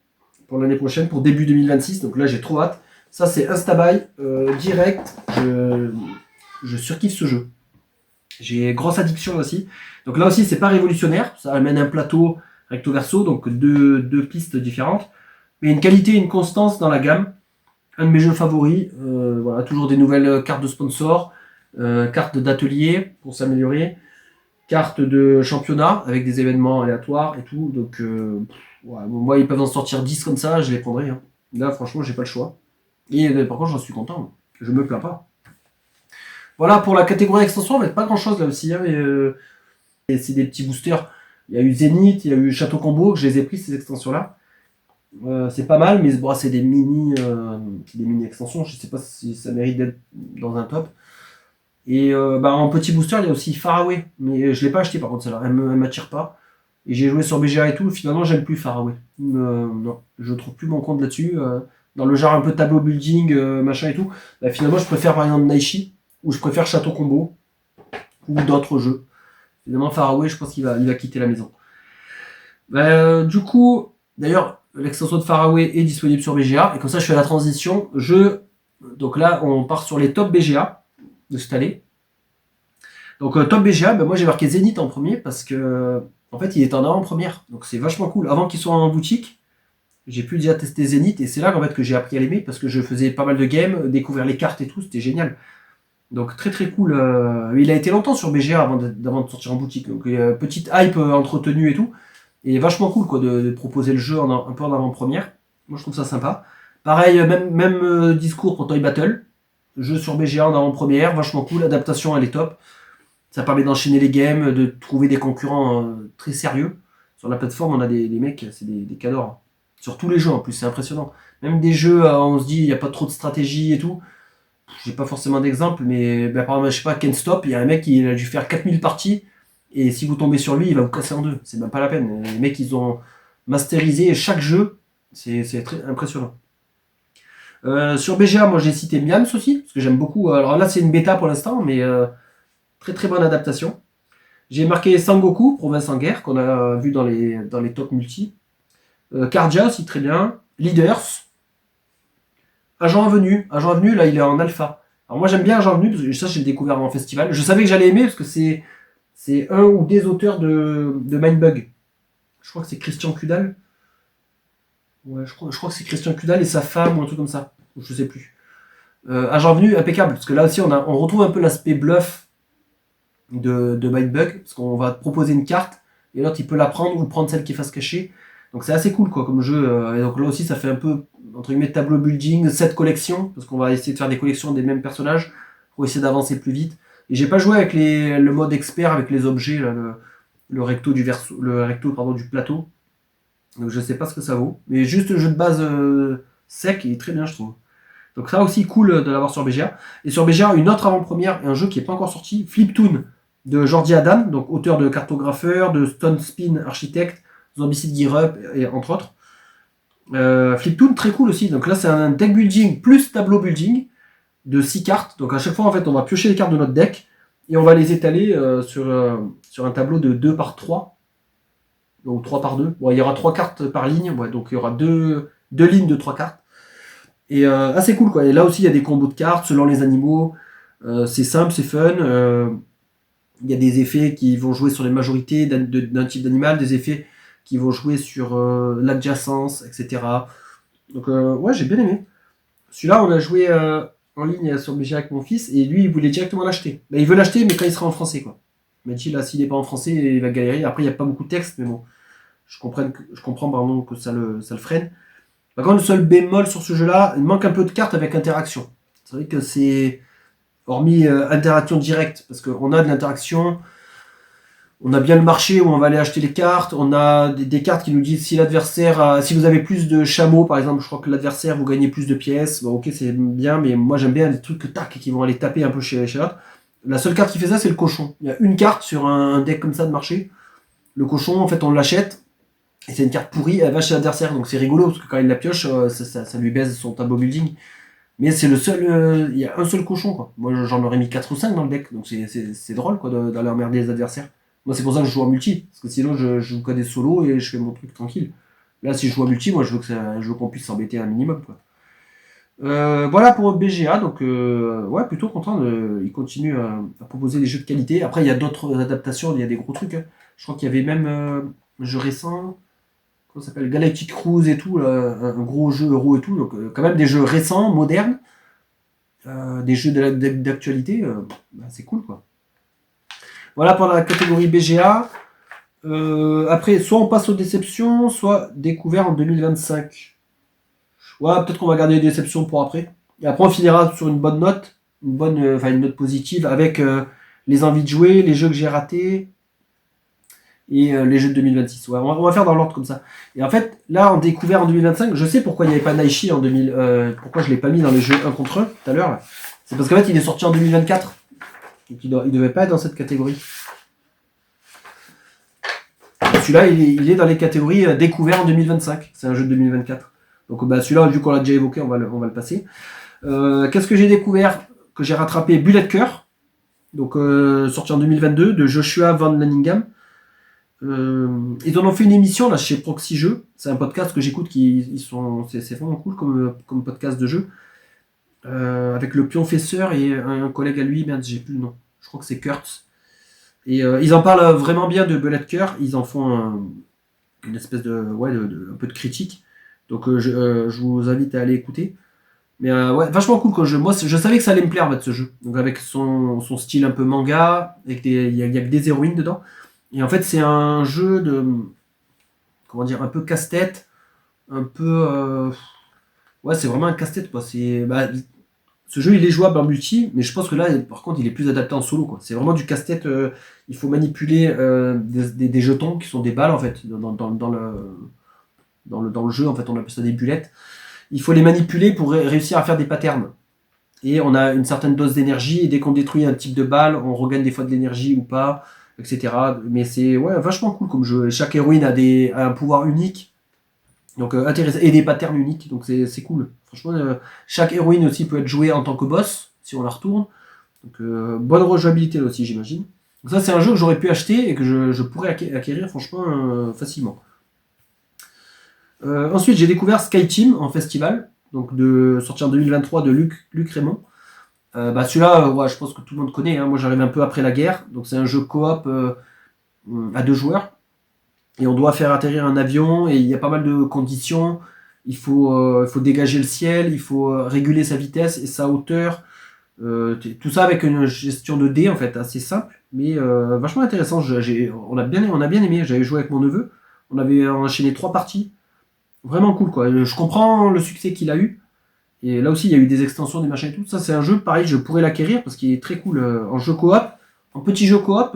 pour l'année prochaine, pour début 2026. Donc là j'ai trop hâte. Ça c'est Instabuy direct. Je surkiffe ce jeu. J'ai grosse addiction aussi. Donc là aussi c'est pas révolutionnaire. Ça amène un plateau recto verso, donc deux pistes différentes. Mais une qualité et une constance dans la gamme. Un de mes jeux favoris. Voilà, toujours des nouvelles cartes de sponsors, cartes d'atelier pour s'améliorer. Carte de championnat avec des événements aléatoires et tout. Donc, moi, ils peuvent en sortir 10 comme ça, je les prendrai. Hein. Là, franchement, j'ai pas le choix. Et par contre, j'en suis content. Je me plains pas. Voilà, pour la catégorie extension, on va être pas grand chose là aussi. Hein, mais c'est des petits boosters. Il y a eu Zénith, il y a eu Château Combo, je les ai pris ces extensions-là. C'est pas mal, mais bon, c'est des mini extensions. Je sais pas si ça mérite d'être dans un top. Et en petit booster, il y a aussi Faraway, mais je l'ai pas acheté par contre celle-là, elle m'attire pas. Et j'ai joué sur BGA et tout, finalement j'aime plus Faraway. Non, je trouve plus mon compte là-dessus. Dans le genre un peu tableau building, machin et tout, finalement je préfère par exemple Naishi, ou je préfère Château Combo, ou d'autres jeux. Finalement Faraway, je pense qu'il va quitter la maison. Du coup, d'ailleurs, l'extension de Faraway est disponible sur BGA, et comme ça je fais la transition. Donc là, on part sur les top BGA de cette année. Donc top BGA, moi j'ai marqué Zénith en premier parce que en fait il est en avant-première, donc c'est vachement cool. Avant qu'il soit en boutique, j'ai pu déjà tester Zénith et c'est là en fait que j'ai appris à l'aimer parce que je faisais pas mal de games, découvrir les cartes et tout, c'était génial. Donc très très cool. Il a été longtemps sur BGA avant de sortir en boutique, donc petite hype entretenue et tout. Et vachement cool quoi de proposer le jeu un peu en avant-première. Moi je trouve ça sympa. Pareil, même discours pour Toy Battle. Jeu sur BGA en avant-première, vachement cool, l'adaptation elle est top. Ça permet d'enchaîner les games, de trouver des concurrents très sérieux. Sur la plateforme, on a des mecs, c'est des cadors. Sur tous les jeux en plus, c'est impressionnant. Même des jeux, on se dit, il n'y a pas trop de stratégie et tout. J'ai pas forcément d'exemple, mais par exemple, je sais pas, Can't Stop, il y a un mec qui a dû faire 4000 parties, et si vous tombez sur lui, il va vous casser en deux. C'est même pas la peine. Les mecs, ils ont masterisé chaque jeu, c'est très impressionnant. Sur BGA, moi j'ai cité Miams aussi, parce que j'aime beaucoup. Alors là, c'est une bêta pour l'instant, mais très très bonne adaptation. J'ai marqué Sangoku, Province en guerre, qu'on a vu dans les top multi. Cardia aussi, très bien. Leaders. Agent Avenu. Agent Avenu, là, il est en alpha. Alors moi, j'aime bien Agent Avenu, parce que ça, j'ai découvert en festival. Je savais que j'allais aimer, parce que c'est un ou des auteurs de Mindbug. Je crois que c'est Christian Kudal. Ouais, je crois que c'est Christian Kudal et sa femme, ou un truc comme ça. Je sais plus. Agent Avenu, impeccable, parce que là aussi, on retrouve un peu l'aspect bluff de Mindbug, parce qu'on va te proposer une carte, et l'autre, il peut la prendre ou prendre celle qui est face cachée. Donc c'est assez cool quoi comme jeu. Et donc là aussi ça fait un peu entre guillemets tableau building, set collection, parce qu'on va essayer de faire des collections des mêmes personnages pour essayer d'avancer plus vite. Et j'ai pas joué avec le mode expert avec les objets, là, le recto du plateau. Donc je sais pas ce que ça vaut. Mais juste le jeu de base sec il est très bien je trouve. Donc ça aussi cool de l'avoir sur BGA. Et sur BGA une autre avant-première, un jeu qui est pas encore sorti, Fliptoon de Jordi Adam, donc auteur de Cartographeur, de Stone Spin Architect, Zombicide Gear Up, et entre autres. Fliptoon, très cool aussi. Donc là, c'est un deck building plus tableau building de 6 cartes. Donc à chaque fois, en fait, on va piocher les cartes de notre deck et on va les étaler sur un tableau de 2 par 3. Donc 3 par 2. Bon, il y aura 3 cartes par ligne. Ouais, donc il y aura deux lignes de 3 cartes. Et assez cool, quoi. Et là aussi, il y a des combos de cartes selon les animaux. C'est simple, c'est fun. Il y a des effets qui vont jouer sur les majorités d'un type d'animal, des effets qui vont jouer sur l'adjacence, etc. Donc ouais, j'ai bien aimé. Celui-là, on a joué en ligne sur BGA avec mon fils, et lui, il voulait directement l'acheter. Ben, il veut l'acheter, mais quand il sera en français, quoi. Il m'a dit, là, s'il n'est pas en français, il va galérer. Après, il n'y a pas beaucoup de texte, mais bon, je comprends pardon, que ça le freine. Par contre, le seul bémol sur ce jeu-là, il manque un peu de cartes avec interaction. C'est vrai que c'est, hormis interaction directe, parce qu'on a de l'interaction. On a bien le marché où on va aller acheter les cartes. On a des cartes qui nous disent si l'adversaire, si vous avez plus de chameaux, par exemple, je crois que l'adversaire vous gagnez plus de pièces. Bon, ok, c'est bien, mais moi j'aime bien les trucs qui vont aller taper un peu chez l'autre. La seule carte qui fait ça, c'est le cochon. Il y a une carte sur un deck comme ça de marché. Le cochon, en fait, on l'achète. Et c'est une carte pourrie, elle va chez l'adversaire. Donc c'est rigolo, parce que quand il la pioche, ça lui baise son tableau building. Mais c'est le seul. Il y a un seul cochon, quoi. Moi j'en aurais mis 4 ou 5 dans le deck. Donc c'est drôle, quoi, d'aller emmerder les adversaires. Moi, c'est pour ça que je joue en multi, parce que sinon, je joue que des solos et je fais mon truc tranquille. Là, si je joue en multi, moi, je veux qu'on puisse s'embêter un minimum, quoi. Voilà pour BGA, donc ouais, plutôt content. Il continue à proposer des jeux de qualité. Après, il y a d'autres adaptations, il y a des gros trucs. Hein. Je crois qu'il y avait même un jeu récent, comment ça s'appelle, Galactic Cruise et tout, un gros jeu euro et tout. Donc, quand même des jeux récents, modernes, des jeux d'actualité, c'est cool, quoi. Voilà pour la catégorie BGA. Après, soit on passe aux déceptions, soit découvert en 2025. Ouais, peut-être qu'on va garder les déceptions pour après. Et après, on finira sur une bonne note, une note positive avec les envies de jouer, les jeux que j'ai ratés et les jeux de 2026. Ouais, on va faire dans l'ordre comme ça. Et en fait, là, en découvert en 2025, je sais pourquoi il n'y avait pas Naishi en 2000. Pourquoi je l'ai pas mis dans les jeux 1 contre 1 tout à l'heure. C'est parce qu'en fait, il est sorti en 2024. Donc il devait pas être dans cette catégorie. Celui-là, il est dans les catégories découverts en 2025. C'est un jeu de 2024. Donc celui-là, vu qu'on l'a déjà évoqué, on va le passer. Qu'est-ce que j'ai découvert? Que j'ai rattrapé Bullet Cœur, donc sorti en 2022, de Joshua Van Lanningham. Ils en ont fait une émission là chez Proxy Jeux. C'est un podcast que j'écoute, c'est vraiment cool comme podcast de jeu. Avec le pionfesseur et un collègue à lui, merde, j'ai plus le nom. Je crois que c'est Kurtz. Et ils en parlent vraiment bien de Bullet Cœur. Ils en font une espèce un peu de critique. Donc je vous invite à aller écouter. Mais ouais, vachement cool comme jeu. Moi, je savais que ça allait me plaire en fait, ce jeu. Donc avec son style un peu manga, avec il y a que des héroïnes dedans. Et en fait, c'est un jeu comment dire, un peu casse-tête, un peu... ouais, c'est vraiment un casse-tête, quoi. Ce jeu, il est jouable en multi, mais je pense que là, par contre, il est plus adapté en solo, quoi. C'est vraiment du casse-tête. Il faut manipuler des jetons qui sont des balles, en fait, dans le jeu. En fait, on appelle ça des bullets. Il faut les manipuler pour réussir à faire des patterns. Et on a une certaine dose d'énergie, et dès qu'on détruit un type de balle, on regagne des fois de l'énergie ou pas, etc. Mais c'est vachement cool comme jeu. Chaque héroïne a un pouvoir unique, donc intéressant, et des patterns uniques, donc c'est cool. Franchement, chaque héroïne aussi peut être jouée en tant que boss, si on la retourne. Donc bonne rejouabilité là aussi, j'imagine. Donc ça, c'est un jeu que j'aurais pu acheter et que je pourrais acquérir franchement facilement. Ensuite, j'ai découvert Skyteam en festival, donc sorti en 2023 de Luc Raymond. Celui-là, je pense que tout le monde connaît. Hein. Moi, j'arrive un peu après la guerre, donc c'est un jeu coop à 2 joueurs. Et on doit faire atterrir un avion, et il y a pas mal de conditions. Il faut dégager le ciel, il faut réguler sa vitesse et sa hauteur. Tout ça avec une gestion de dés en fait assez simple, mais vachement intéressant. On a bien aimé. J'avais joué avec mon neveu. On avait enchaîné 3 parties. Vraiment cool quoi. Je comprends le succès qu'il a eu. Et là aussi, il y a eu des extensions, des machins et tout. Ça, c'est un jeu, pareil, je pourrais l'acquérir parce qu'il est très cool en jeu coop. En petit jeu coop,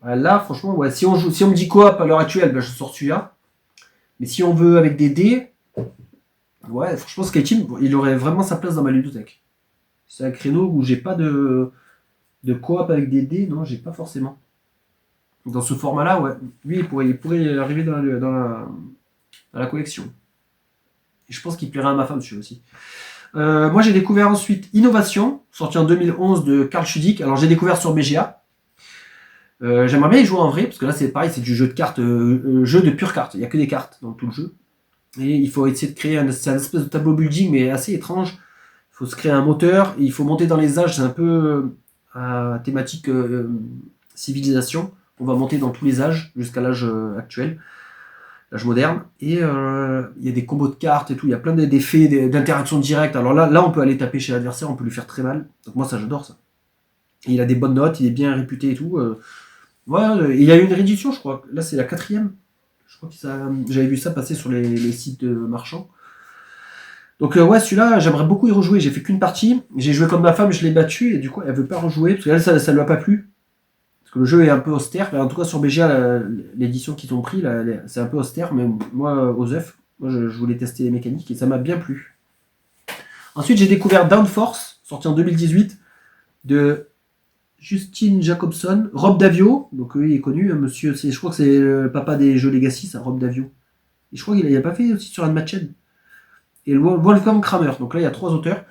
là, franchement, ouais, si on me dit coop à l'heure actuelle, je sors celui-là. Mais si on veut avec des dés, ouais, franchement, Skyteam, il aurait vraiment sa place dans ma ludothèque. C'est un créneau où j'ai pas de coop avec des dés, non, j'ai pas forcément. Dans ce format-là, ouais, lui, il pourrait arriver dans la collection. Et je pense qu'il plairait à ma femme, celui-là aussi. Moi, j'ai découvert ensuite Innovation, sorti en 2011 de Karl Schudig. Alors, j'ai découvert sur BGA. J'aimerais bien y jouer en vrai, parce que là, c'est pareil, c'est du jeu de cartes, jeu de pure carte. Il n'y a que des cartes dans tout le jeu. Et il faut essayer de créer un espèce de tableau building, mais assez étrange. Il faut se créer un moteur, et il faut monter dans les âges. C'est un peu thématique civilisation. On va monter dans tous les âges, jusqu'à l'âge actuel. L'âge moderne, et il y a des combos de cartes et tout, il y a plein d'effets, d'interactions directes. Alors là, on peut aller taper chez l'adversaire, on peut lui faire très mal. Donc moi, ça, j'adore ça. Et il a des bonnes notes, il est bien réputé et tout. Il y a eu une réédition, je crois. Là, c'est la 4e. Je crois que j'avais vu ça passer sur les sites marchands. Donc celui-là, j'aimerais beaucoup y rejouer. J'ai fait qu'une partie. J'ai joué comme ma femme, je l'ai battu, et du coup, elle veut pas rejouer, parce que elle, ça lui a pas plu. Le jeu est un peu austère, en tout cas sur BGA, l'édition qu'ils ont pris, c'est un peu austère, mais moi, aux œufs, je voulais tester les mécaniques et ça m'a bien plu. Ensuite, j'ai découvert Downforce, sorti en 2018, de Justin Jacobson, Rob Davio, donc il est connu, monsieur, je crois que c'est le papa des jeux Legacy, ça, Rob Davio. Et je crois qu'il a pas fait aussi sur Unmatched. Et Wolfgang Kramer, donc là il y a 3 auteurs.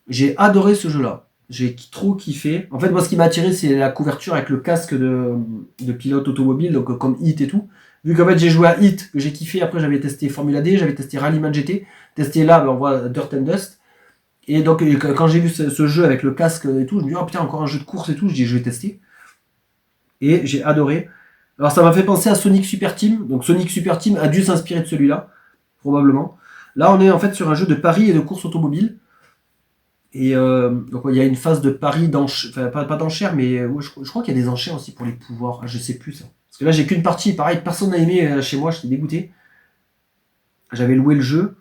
J'ai adoré ce jeu-là. J'ai trop kiffé. En fait, moi, ce qui m'a attiré, c'est la couverture avec le casque de pilote automobile, donc comme Hit et tout. Vu qu'en fait, j'ai joué à Hit, que j'ai kiffé. Après, j'avais testé Formula D, j'avais testé Rallyman GT. Testé là, on voit Dirt and Dust. Et donc, quand j'ai vu ce jeu avec le casque et tout, je me dis, oh putain, encore un jeu de course et tout. Je dis, je vais tester. Et j'ai adoré. Alors, ça m'a fait penser à Sonic Super Team. Donc, Sonic Super Team a dû s'inspirer de celui-là, probablement. Là, on est en fait sur un jeu de paris et de course automobile. Et donc il y a une phase de pari d'enchères, enfin pas d'enchères, mais je crois qu'il y a des enchères aussi pour les pouvoirs. Je sais plus ça. Parce que là j'ai qu'une partie, pareil, personne n'a aimé chez moi, j'étais dégoûté. J'avais loué le jeu,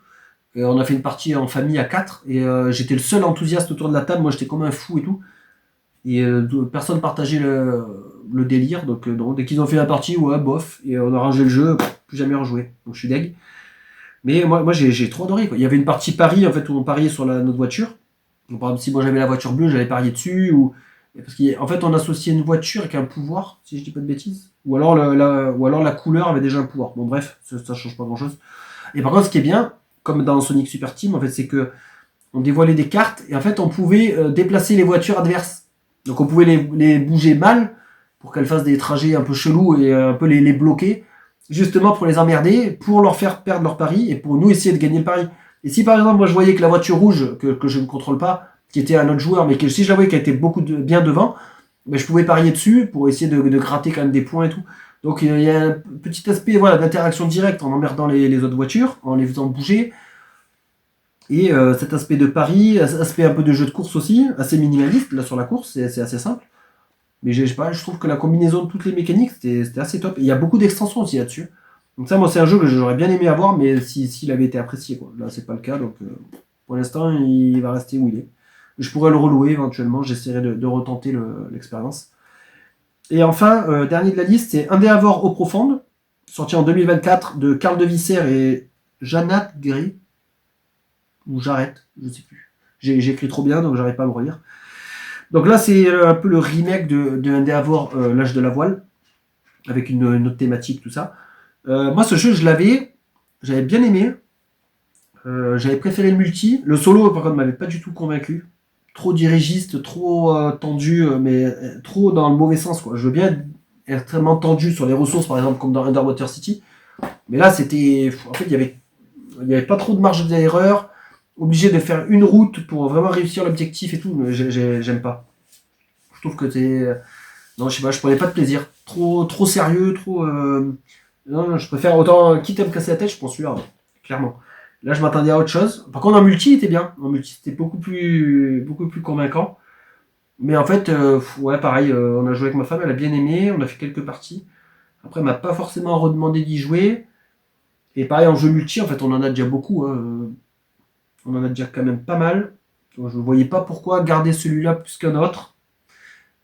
et on a fait une partie en famille à 4, et j'étais le seul enthousiaste autour de la table, moi j'étais comme un fou et tout. Et personne partageait le délire, donc dès qu'ils ont fait la partie, ouais, bof, et on a rangé le jeu, plus jamais rejoué. Donc je suis deg. Mais moi j'ai trop adoré, quoi. Il y avait une partie pari en fait où on pariait sur notre voiture. Donc, par exemple, si moi j'avais la voiture bleue, j'allais parier dessus, parce qu'en fait on associait une voiture avec un pouvoir, si je dis pas de bêtises, ou alors la couleur avait déjà un pouvoir. Bon bref, ça change pas grand chose. Et par contre, ce qui est bien, comme dans Sonic Super Team, en fait, c'est que on dévoilait des cartes et en fait on pouvait déplacer les voitures adverses. Donc on pouvait les bouger mal pour qu'elles fassent des trajets un peu chelous et un peu les bloquer, justement pour les emmerder, pour leur faire perdre leur pari et pour nous essayer de gagner le pari. Et si par exemple moi je voyais que la voiture rouge, que je ne contrôle pas, qui était un autre joueur, mais que si je la voyais qu'elle était bien devant, je pouvais parier dessus pour essayer de gratter quand même des points et tout. Donc il y a un petit aspect d'interaction directe en emmerdant les autres voitures, en les faisant bouger. Et cet aspect de pari, aspect un peu de jeu de course aussi, assez minimaliste, là sur la course, c'est assez simple. Mais je trouve que la combinaison de toutes les mécaniques, c'était assez top. Et il y a beaucoup d'extensions aussi là-dessus. Donc ça, moi, c'est un jeu que j'aurais bien aimé avoir, mais s'il avait été apprécié, quoi. Là, c'est pas le cas, donc pour l'instant, il va rester où il est. Je pourrais le relouer éventuellement, j'essaierai de retenter l'expérience. Et enfin, dernier de la liste, c'est Endeavor eau profonde, sorti en 2024 de Carl de Visser et Janat Gray. Ou j'arrête, je sais plus. J'écris trop bien, donc j'arrive pas à me relire. Donc là, c'est un peu le remake de Endeavor, l'âge de la voile, avec une autre thématique, tout ça. Moi, ce jeu, j'avais bien aimé. J'avais préféré le multi. Le solo, par contre, m'avait pas du tout convaincu. Trop dirigiste, trop tendu, mais trop dans le mauvais sens, quoi. Je veux bien être extrêmement tendu sur les ressources, par exemple, comme dans Underwater City. Mais là, c'était. En fait, il y avait pas trop de marge d'erreur. Obligé de faire une route pour vraiment réussir l'objectif et tout. Mais j'aime pas. Je trouve que c'est. Non, je sais pas, je prenais pas de plaisir. Trop sérieux, trop. Non, je préfère autant, quitte à me casser la tête, je prends celui-là, ouais, clairement. Là, je m'attendais à autre chose. Par contre, en multi, il était bien. En multi, c'était beaucoup plus convaincant. Mais en fait, ouais, pareil, on a joué avec ma femme, elle a bien aimé, on a fait quelques parties. Après, elle m'a pas forcément redemandé d'y jouer. Et pareil, en jeu multi, en fait, on en a déjà beaucoup. Hein. On en a déjà quand même pas mal. Donc, je ne voyais pas pourquoi garder celui-là plus qu'un autre.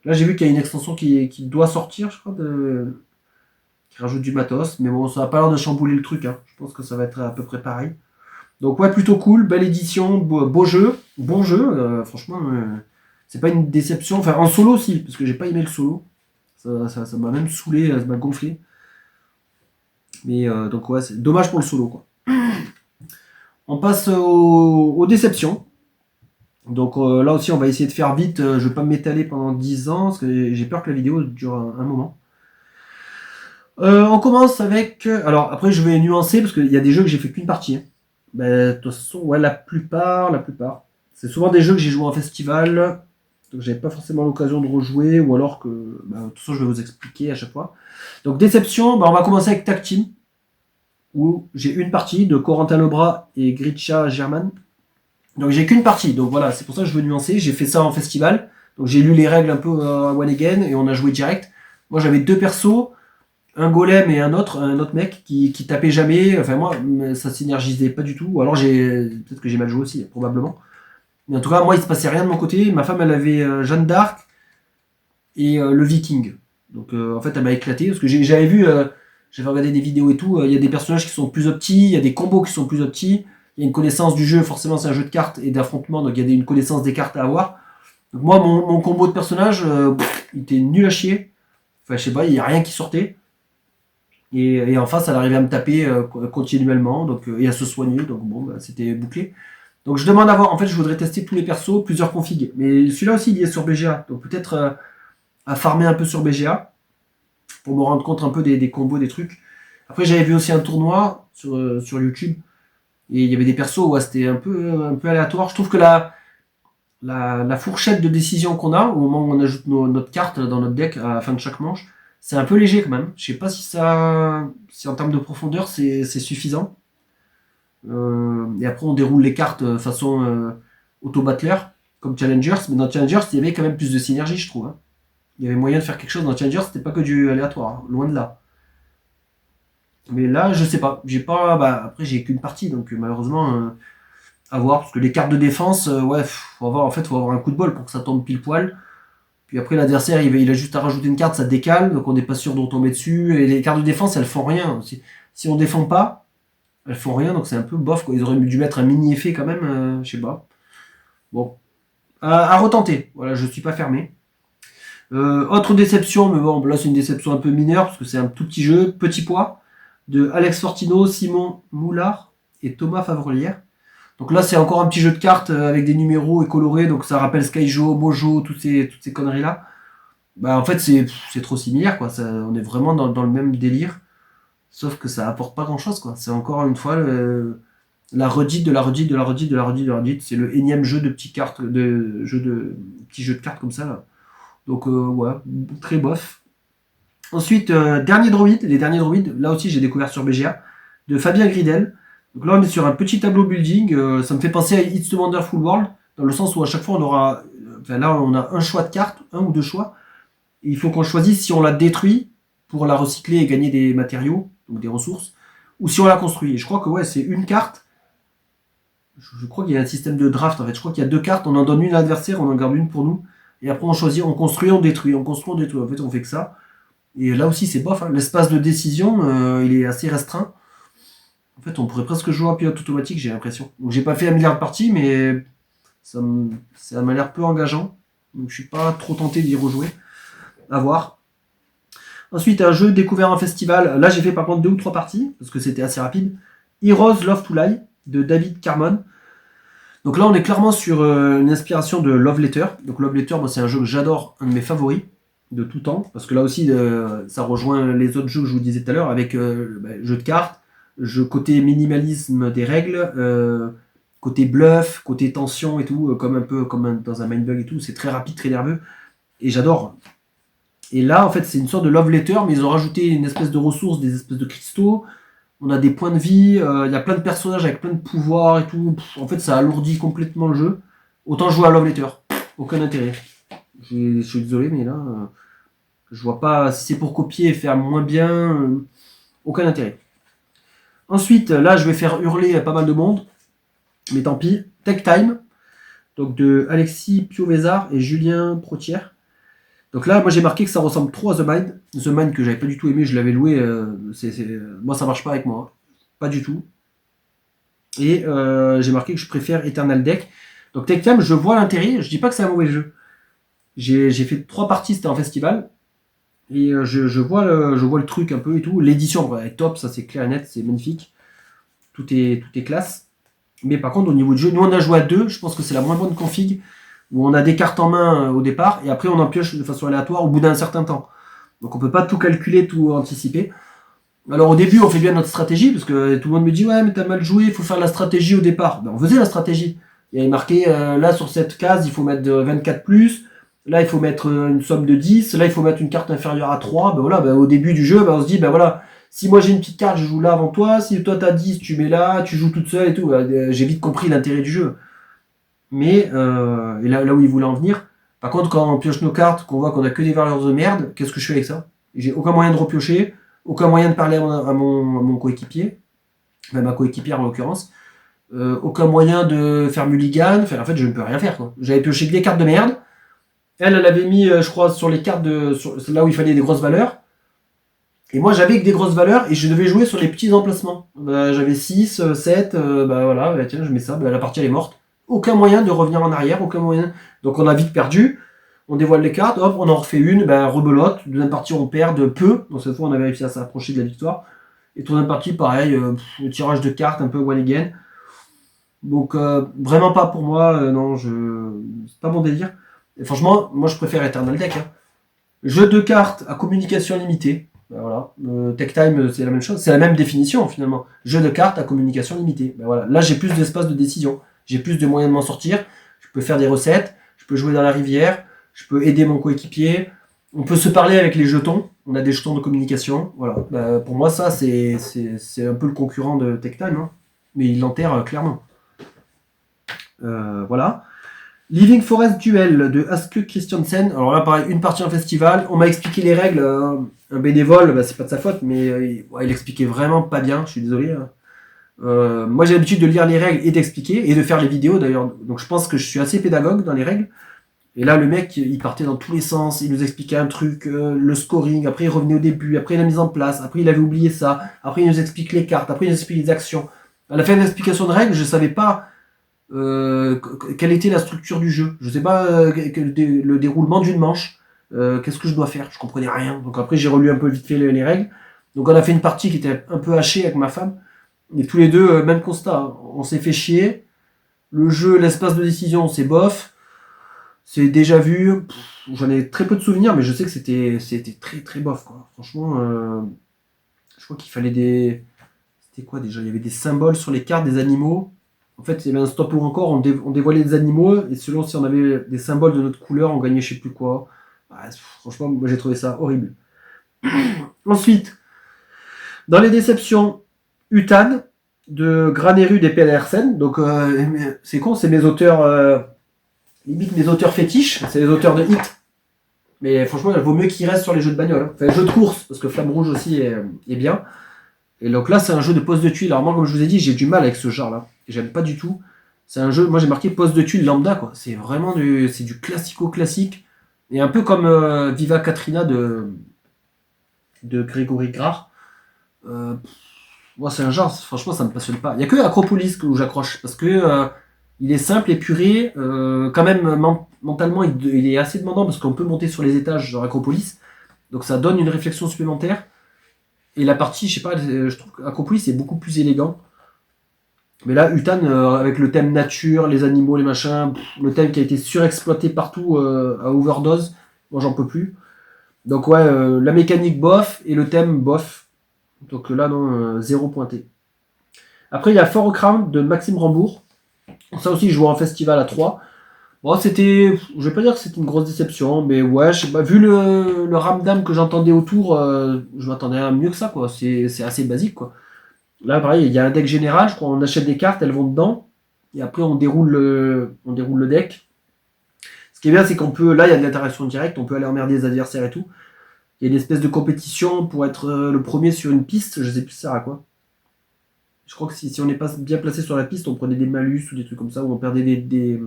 Là, j'ai vu qu'il y a une extension qui doit sortir, je crois, qui rajoute du matos. Mais bon, ça n'a pas l'air de chambouler le truc. Hein. Je pense que ça va être à peu près pareil. Donc, ouais, plutôt cool, belle édition, beau jeu, bon jeu. Franchement, c'est pas une déception. Enfin, en solo aussi, parce que j'ai pas aimé le solo. Ça m'a même saoulé, ça m'a gonflé. Mais donc, ouais, c'est dommage pour le solo, quoi. On passe aux déceptions. Donc là aussi, on va essayer de faire vite. Je ne vais pas m'étaler pendant 10 ans, parce que j'ai peur que la vidéo dure un moment. On commence avec... alors après, je vais nuancer, parce qu'il y a des jeux que j'ai fait qu'une partie. Hein. Ben, de toute façon, ouais, la plupart. C'est souvent des jeux que j'ai joué en festival, donc j'avais pas forcément l'occasion de rejouer, ou alors que... Ben, de toute façon, je vais vous expliquer à chaque fois. Donc déception, ben, on va commencer avec Tag Team, où j'ai une partie de Corentin Lebras et Gritcha German. Donc j'ai qu'une partie, donc voilà, c'est pour ça que je veux nuancer. J'ai fait ça en festival, donc j'ai lu les règles un peu à One Again et on a joué direct. Moi j'avais deux persos, un golem et un autre mec qui tapait jamais. Enfin moi, ça synergisait pas du tout. Ou alors peut-être que j'ai mal joué aussi, probablement. Mais en tout cas, moi il se passait rien de mon côté. Ma femme elle avait Jeanne d'Arc et le Viking. Donc en fait elle m'a éclaté parce que j'avais vu, j'avais regardé des vidéos et tout. Il y a des personnages qui sont plus petits, il y a des combos qui sont plus petits. Il y a une connaissance du jeu, forcément c'est un jeu de cartes et d'affrontement, donc il y a une connaissance des cartes à avoir. Donc moi, mon combo de personnage, il était nul à chier. Enfin, je sais pas, il n'y a rien qui sortait. Et en face, elle arrivait à me taper continuellement et à se soigner, donc bon, bah, c'était bouclé. Donc je demande à voir, en fait, je voudrais tester tous les persos, plusieurs configs. Mais celui-là aussi, il est sur BGA, donc peut-être à farmer un peu sur BGA pour me rendre compte un peu des combos, des trucs. Après, j'avais vu aussi un tournoi sur YouTube. Et il y avait des persos où c'était un peu aléatoire. Je trouve que la fourchette de décision qu'on a au moment où on ajoute notre carte dans notre deck à la fin de chaque manche, c'est un peu léger quand même. Je sais pas si en termes de profondeur c'est suffisant. Et après on déroule les cartes façon auto-battler comme Challengers. Mais dans Challengers il y avait quand même plus de synergie je trouve. Hein. Il y avait moyen de faire quelque chose dans Challengers, c'était pas que du aléatoire, hein. Loin de là. Mais là, je sais pas. Après, j'ai qu'une partie, donc malheureusement, à voir. Parce que les cartes de défense, ouais, faut avoir un coup de bol pour que ça tombe pile poil. Puis après, l'adversaire, il a juste à rajouter une carte, ça décale, donc on n'est pas sûr de tomber dessus. Et les cartes de défense, elles font rien. Si on défend pas, elles font rien, donc c'est un peu bof, quoi. Ils auraient dû mettre un mini-effet quand même, je sais pas. Bon. À retenter. Voilà, je suis pas fermé. Autre déception, mais bon, là c'est une déception un peu mineure, parce que c'est un tout petit jeu, petit poids, de Alex Fortino, Simon Moulard et Thomas Favrelière. Donc là c'est encore un petit jeu de cartes avec des numéros et colorés, donc ça rappelle Skyjo, Mojo, toutes ces conneries là. Bah en fait c'est trop similaire quoi, on est vraiment dans le même délire, sauf que ça apporte pas grand chose quoi. C'est encore une fois la redite de la redite de la redite de la redite de la redite. C'est le énième jeu de petits cartes, petits jeux de cartes comme ça là. Donc ouais, très bof. Ensuite, les derniers droïdes, là aussi j'ai découvert sur BGA, de Fabien Gridel. Donc là on est sur un petit tableau building, ça me fait penser à It's the Wonderful World, dans le sens où à chaque fois on aura, là on a un choix de carte, un ou deux choix, et il faut qu'on choisisse si on la détruit pour la recycler et gagner des matériaux, donc des ressources, ou si on la construit. Et je crois que ouais, c'est une carte. Je crois qu'il y a un système de draft en fait. Je crois qu'il y a 2 cartes, on en donne une à l'adversaire, on en garde une pour nous. Et après on choisit, on construit, on détruit, on construit, on détruit. En fait, on fait que ça. Et là aussi, c'est bof. Hein. L'espace de décision, il est assez restreint. En fait, on pourrait presque jouer en pilote automatique, j'ai l'impression. Donc, j'ai pas fait un milliard de parties, mais ça m'a l'air peu engageant. Donc, je suis pas trop tenté d'y rejouer. À voir. Ensuite, un jeu découvert en festival. Là, j'ai fait par contre 2 ou 3 parties, parce que c'était assez rapide. Heroes Love to Lie, de David Carmon. Donc là, on est clairement sur une inspiration de Love Letter. Donc Love Letter, moi, c'est un jeu que j'adore, un de mes favoris de tout temps, parce que là aussi, ça rejoint les autres jeux que je vous disais tout à l'heure, avec jeu de cartes, côté minimalisme des règles, côté bluff, côté tension et tout, comme un peu comme dans un Mindbug et tout, c'est très rapide, très nerveux, et j'adore. Et là, en fait, c'est une sorte de love letter, mais ils ont rajouté une espèce de ressources, des espèces de cristaux, on a des points de vie, il y a plein de personnages avec plein de pouvoirs et tout, en fait, ça alourdit complètement le jeu. Autant jouer à love letter, aucun intérêt. Je suis désolé, mais là, je vois pas, si c'est pour copier et faire moins bien, aucun intérêt. Ensuite, là, je vais faire hurler pas mal de monde, mais tant pis. Tech Time, donc de Alexis Piovezard et Julien Protière. Donc là, moi j'ai marqué que ça ressemble trop à The Mind. The Mind que j'avais pas du tout aimé, je l'avais loué. Moi, ça marche pas avec moi, pas du tout. Et j'ai marqué que je préfère Eternal Deck. Donc Tech Time, je vois l'intérêt. Je dis pas que c'est un mauvais jeu. J'ai fait 3 parties, c'était en festival. Et je vois le truc un peu et tout. L'édition est top, ça c'est clair et net, c'est magnifique. Tout est classe. Mais par contre, au niveau du jeu, nous on a joué à 2, je pense que c'est la moins bonne config, où on a des cartes en main au départ, et après on en pioche de façon aléatoire au bout d'un certain temps. Donc on peut pas tout calculer, tout anticiper. Alors au début, on fait bien notre stratégie, parce que tout le monde me dit « Ouais, mais t'as mal joué, il faut faire la stratégie au départ. » Ben, on faisait la stratégie. Il y avait marqué, là sur cette case, il faut mettre 24+, là il faut mettre une somme de 10, là il faut mettre une carte inférieure à 3. Ben voilà, ben, au début du jeu, ben, on se dit, ben voilà, si moi j'ai une petite carte, je joue là avant toi, si toi t'as 10, tu mets là, tu joues toute seule et tout. J'ai vite compris l'intérêt du jeu. Mais, et là où il voulait en venir, par contre, quand on pioche nos cartes, qu'on voit qu'on a que des valeurs de merde, qu'est-ce que je fais avec ça? J'ai aucun moyen de repiocher, aucun moyen de parler à mon coéquipier, enfin ma coéquipière en l'occurrence, aucun moyen de faire mulligan, enfin en fait je ne peux rien faire quoi. J'avais pioché que des cartes de merde, elle avait mis, je crois, sur les cartes là où il fallait des grosses valeurs, et moi j'avais que des grosses valeurs et je devais jouer sur les petits emplacements. J'avais 6, 7, voilà, tiens, je mets ça, la partie elle est morte. Aucun moyen de revenir en arrière, aucun moyen. Donc on a vite perdu, on dévoile les cartes, hop, on en refait une, rebelote, deuxième partie on perd de peu, donc cette fois on avait réussi à s'approcher de la victoire. Et troisième partie, pareil, le tirage de cartes un peu one again. Donc vraiment pas pour moi, non, c'est pas mon délire. Et franchement, moi je préfère Eternal Deck. Hein. Jeu de cartes à communication limitée. Voilà. Tech Time, c'est la même chose. C'est la même définition finalement. Jeu de cartes à communication limitée. Voilà. Là, j'ai plus d'espace de décision. J'ai plus de moyens de m'en sortir. Je peux faire des recettes. Je peux jouer dans la rivière. Je peux aider mon coéquipier. On peut se parler avec les jetons. On a des jetons de communication. Voilà. Pour moi, ça, c'est un peu le concurrent de Tech Time. Hein. Mais il l'enterre clairement. Voilà. Living Forest Duel de Aske Christiansen. Alors là, pareil, une partie en festival. On m'a expliqué les règles. Un bénévole, c'est pas de sa faute, mais il expliquait vraiment pas bien. Je suis désolé. Hein. Moi, j'ai l'habitude de lire les règles et d'expliquer, et de faire les vidéos d'ailleurs. Donc je pense que je suis assez pédagogue dans les règles. Et là, le mec, il partait dans tous les sens. Il nous expliquait un truc, le scoring. Après, il revenait au début. Après, la mise en place. Après, il avait oublié ça. Après, il nous explique les cartes. Après, il nous explique les actions. À la fin de l'explication de règles, je savais pas quelle était la structure du jeu. Je sais pas le déroulement d'une manche. Qu'est-ce que je dois faire? Je comprenais rien. Donc après j'ai relu un peu vite fait les règles. Donc on a fait une partie qui était un peu hachée avec ma femme. Et tous les deux, même constat. Hein. On s'est fait chier. Le jeu, l'espace de décision, c'est bof. C'est déjà vu. J'en ai très peu de souvenirs, mais je sais que c'était très très bof. Quoi. Franchement, je crois qu'il fallait des... C'était quoi déjà? Il y avait des symboles sur les cartes des animaux. En fait, il y avait un stop ou encore, on dévoilait des animaux, et selon si on avait des symboles de notre couleur, on gagnait je sais plus quoi. Franchement, moi j'ai trouvé ça horrible. Ensuite, dans les déceptions, Utan, de Graneru des PLRSN. Donc, c'est con, c'est mes auteurs, limite mes auteurs fétiches, c'est les auteurs de Hit. Mais franchement, il vaut mieux qu'ils restent sur les jeux de bagnole. Hein. Enfin, les jeux de course, parce que Flamme Rouge aussi est bien. Et donc là, c'est un jeu de pose de tuiles. Alors moi, comme je vous ai dit, j'ai du mal avec ce genre-là. J'aime pas du tout. C'est un jeu, moi j'ai marqué pose de tuiles lambda, quoi. C'est vraiment du classico-classique. Et un peu comme Viva Katrina de Grégory Grard. Moi, c'est un genre, franchement, ça me passionne pas. Il n'y a que Acropolis où j'accroche, parce que il est simple, épuré, quand même, mentalement, il est assez demandant, parce qu'on peut monter sur les étages dans Acropolis, donc ça donne une réflexion supplémentaire. Et la partie, je sais pas, je trouve qu'Acropolis est beaucoup plus élégant. Mais là, Utan, avec le thème nature, les animaux, les machins, le thème qui a été surexploité partout à overdose, moi j'en peux plus. Donc ouais, la mécanique bof et le thème bof. Donc là, non, zéro pointé. Après, il y a Fort Crown de Maxime Rambourg. Ça aussi, je jouais en festival à 3. Bon, c'était. Je vais pas dire que c'était une grosse déception, mais ouais, je sais pas, vu le ramdam que j'entendais autour, je m'attendais à mieux que ça, quoi. C'est assez basique, quoi. Là, pareil, il y a un deck général, je crois, on achète des cartes, elles vont dedans, et après, on déroule le deck. Ce qui est bien, c'est qu'on peut. Là, il y a de l'interaction directe, on peut aller emmerder les adversaires et tout. Il y a une espèce de compétition pour être le premier sur une piste, je sais plus ça sert à quoi. Je crois que si on n'est pas bien placé sur la piste, on prenait des malus ou des trucs comme ça, ou on perdait des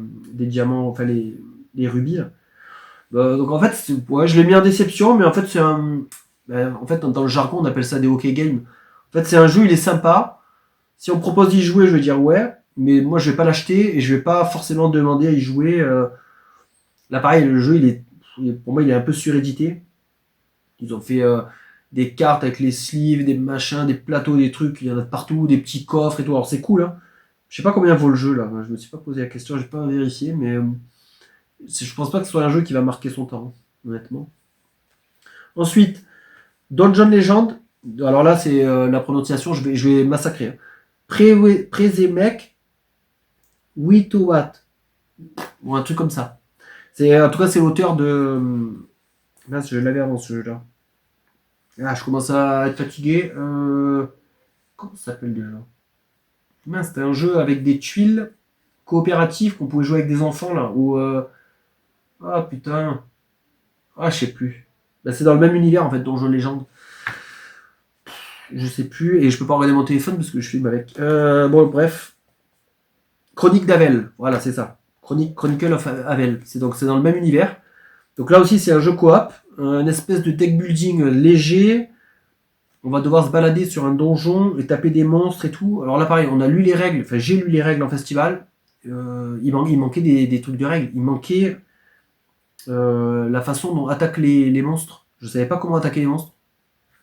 diamants, enfin les rubis. Donc en fait, ouais, je l'ai mis en déception, mais en fait, c'est un. En fait, dans le jargon, on appelle ça des hockey games. En fait, c'est un jeu, il est sympa. Si on me propose d'y jouer, je vais dire ouais, mais moi, je vais pas l'acheter et je vais pas forcément demander à y jouer. Là, pareil, le jeu, pour moi, il est un peu surédité. Ils ont fait des cartes avec les sleeves, des machins, des plateaux, des trucs, il y en a de partout, des petits coffres et tout. Alors c'est cool, hein. Je sais pas combien vaut le jeu là, je me suis pas posé la question, j'ai pas vérifié, mais je pense pas que ce soit un jeu qui va marquer son temps, honnêtement. Ensuite, Dungeon Legend. Alors là, c'est la prononciation, je vais massacrer. Hein. Prezemek Witowat. Ou un truc comme ça. En tout cas, c'est l'auteur de. Mince, je l'avais avant ce jeu-là. Ah, je commence à être fatigué. Comment ça s'appelle déjà? Mince, c'était un jeu avec des tuiles coopératives qu'on pouvait jouer avec des enfants là. Ah putain. Ah, je sais plus. Bah, c'est dans le même univers en fait, Donjon Légende. Je sais plus, et je peux pas regarder mon téléphone parce que je filme avec. Bon, bref. Chronique d'Avel, voilà, c'est ça. Chronicle of Avel. C'est dans le même univers. Donc là aussi, c'est un jeu coop, un espèce de deck building léger. On va devoir se balader sur un donjon et taper des monstres et tout. Alors là, pareil, on a lu les règles. Enfin, j'ai lu les règles en festival. Il manquait des trucs de règles. Il manquait la façon dont attaquent les monstres. Je savais pas comment attaquer les monstres.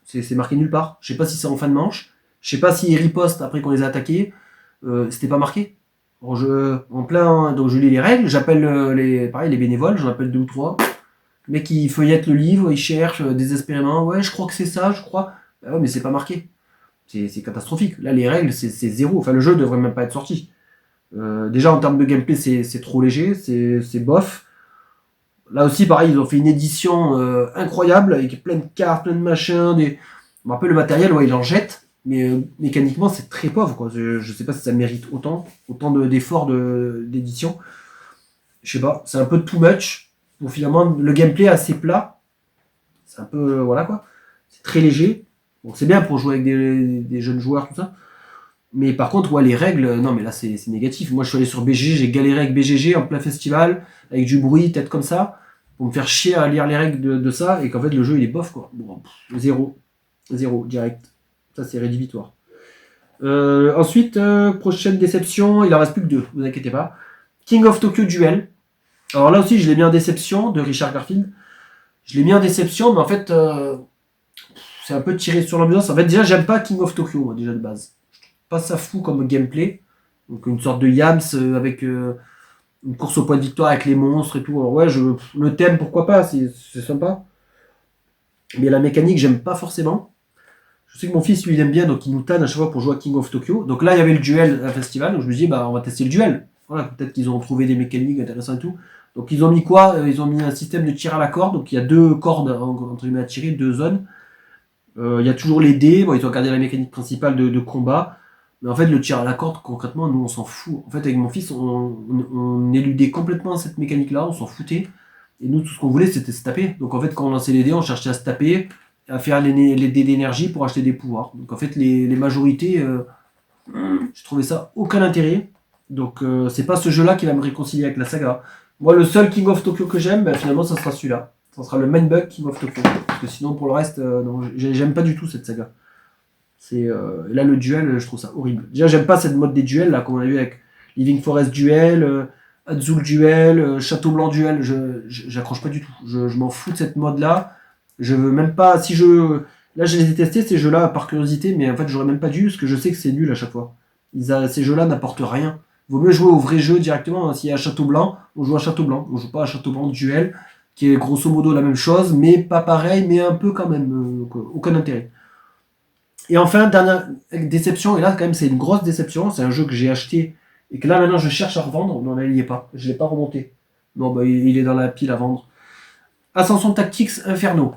C'est marqué nulle part. Je sais pas si c'est en fin de manche. Je sais pas s'ils ripostent après qu'on les a attaqués. C'était pas marqué. Donc je lis les règles. J'appelle les bénévoles. J'en appelle 2 ou 3. Le mec, il feuillette le livre. Il cherche désespérément. Ouais, je crois que c'est ça, je crois. Ah ouais, mais c'est pas marqué. C'est catastrophique. Là, les règles, c'est zéro. Enfin, le jeu devrait même pas être sorti. Déjà, en termes de gameplay, c'est trop léger. C'est bof. Là aussi, pareil, ils ont fait une édition incroyable avec plein de cartes, plein de machins. On rappelle le matériel, ouais, il en jette. Mais mécaniquement, c'est très pauvre, quoi. Je sais pas si ça mérite autant d'efforts d'édition. Je sais pas. C'est un peu too much. Pour finalement, le gameplay est assez plat. C'est un peu. Voilà, quoi. C'est très léger. Bon, c'est bien pour jouer avec des jeunes joueurs, tout ça. Mais par contre, ouais, les règles, non, mais là, c'est négatif. Moi, je suis allé sur BGG, j'ai galéré avec BGG en plein festival, avec du bruit, tête comme ça, pour me faire chier à lire les règles de ça, et qu'en fait, le jeu, il est bof, quoi. Bon, zéro. Zéro, direct. Ça, c'est rédhibitoire. Ensuite, prochaine déception, il en reste plus que 2, vous inquiétez pas. King of Tokyo Duel. Alors là aussi, je l'ai mis en déception, de Richard Garfield. Je l'ai mis en déception, mais en fait, c'est un peu tiré sur l'ambiance. En fait, déjà, j'aime pas King of Tokyo, moi, déjà de base. Je trouve pas ça fou comme gameplay. Donc, une sorte de Yams avec une course au point de victoire avec les monstres et tout. Alors, ouais, le thème, pourquoi pas, c'est sympa. Mais la mécanique, j'aime pas forcément. Je sais que mon fils, lui, il aime bien, donc il nous tanne à chaque fois pour jouer à King of Tokyo. Donc là, il y avait le duel à un festival, donc je me dis, bah, on va tester le duel. Voilà, peut-être qu'ils ont trouvé des mécaniques intéressantes et tout. Donc ils ont mis quoi? Ils ont mis un système de tir à la corde, donc il y a 2 cordes entre guillemets à tirer, 2 zones. Il y a toujours les dés, bon, ils ont gardé la mécanique principale de combat. Mais en fait, le tir à la corde, concrètement, nous, on s'en fout. En fait, avec mon fils, on éludait complètement cette mécanique-là, on s'en foutait. Et nous, tout ce qu'on voulait, c'était se taper. Donc en fait, quand on lançait les dés, on cherchait à se taper. à faire les dés d'énergie pour acheter des pouvoirs. Donc en fait, les majorités, je trouvais ça aucun intérêt. Donc c'est pas ce jeu-là qui va me réconcilier avec la saga. Moi, le seul King of Tokyo que j'aime, finalement, ça sera celui-là. Ça sera le Mindbug King of Tokyo. Parce que sinon, pour le reste, non, j'aime pas du tout cette saga. Là, le duel, je trouve ça horrible. Déjà, j'aime pas cette mode des duels, là, comme on a vu avec Living Forest Duel, Azul Duel, Château Blanc Duel. J'accroche pas du tout. Je m'en fous de cette mode-là. Je veux même pas. Là, je les ai testés, ces jeux-là, par curiosité, mais en fait, j'aurais même pas dû, parce que je sais que c'est nul à chaque fois. Ces jeux-là n'apportent rien. Vaut mieux jouer au vrai jeu directement. S'il y a Château Blanc, on joue à Château Blanc. On joue pas à Château Blanc Duel, qui est grosso modo la même chose, mais pas pareil, mais un peu quand même. Donc, aucun intérêt. Et enfin, dernière déception, et là quand même c'est une grosse déception, c'est un jeu que j'ai acheté et que là maintenant je cherche à revendre, non là il n'y est pas, je ne l'ai pas remonté. Non, bah il est dans la pile à vendre. Ascension Tactics Inferno.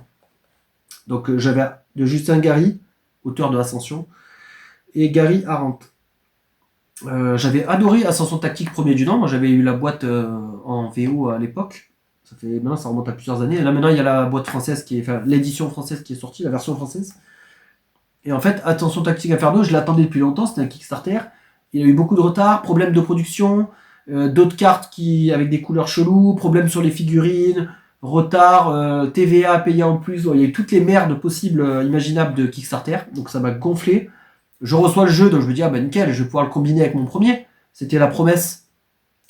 Donc j'avais de Justin Gary, auteur de Ascension, et Gary Arendt. J'avais adoré Ascension Tactique premier du nom, moi j'avais eu la boîte en VO à l'époque. Maintenant ça remonte à plusieurs années. Et là maintenant il y a la boîte française l'édition française qui est sortie, la version française. Et en fait, Attention Tactique Inferno, je l'attendais depuis longtemps, c'était un Kickstarter. Il a eu beaucoup de retard, problèmes de production, d'autres cartes avec des couleurs cheloues, problèmes sur les figurines, retard, TVA payé en plus. Il y a eu toutes les merdes possibles, imaginables de Kickstarter, donc ça m'a gonflé. Je reçois le jeu, donc je me dis, ah bah nickel, je vais pouvoir le combiner avec mon premier. C'était la promesse.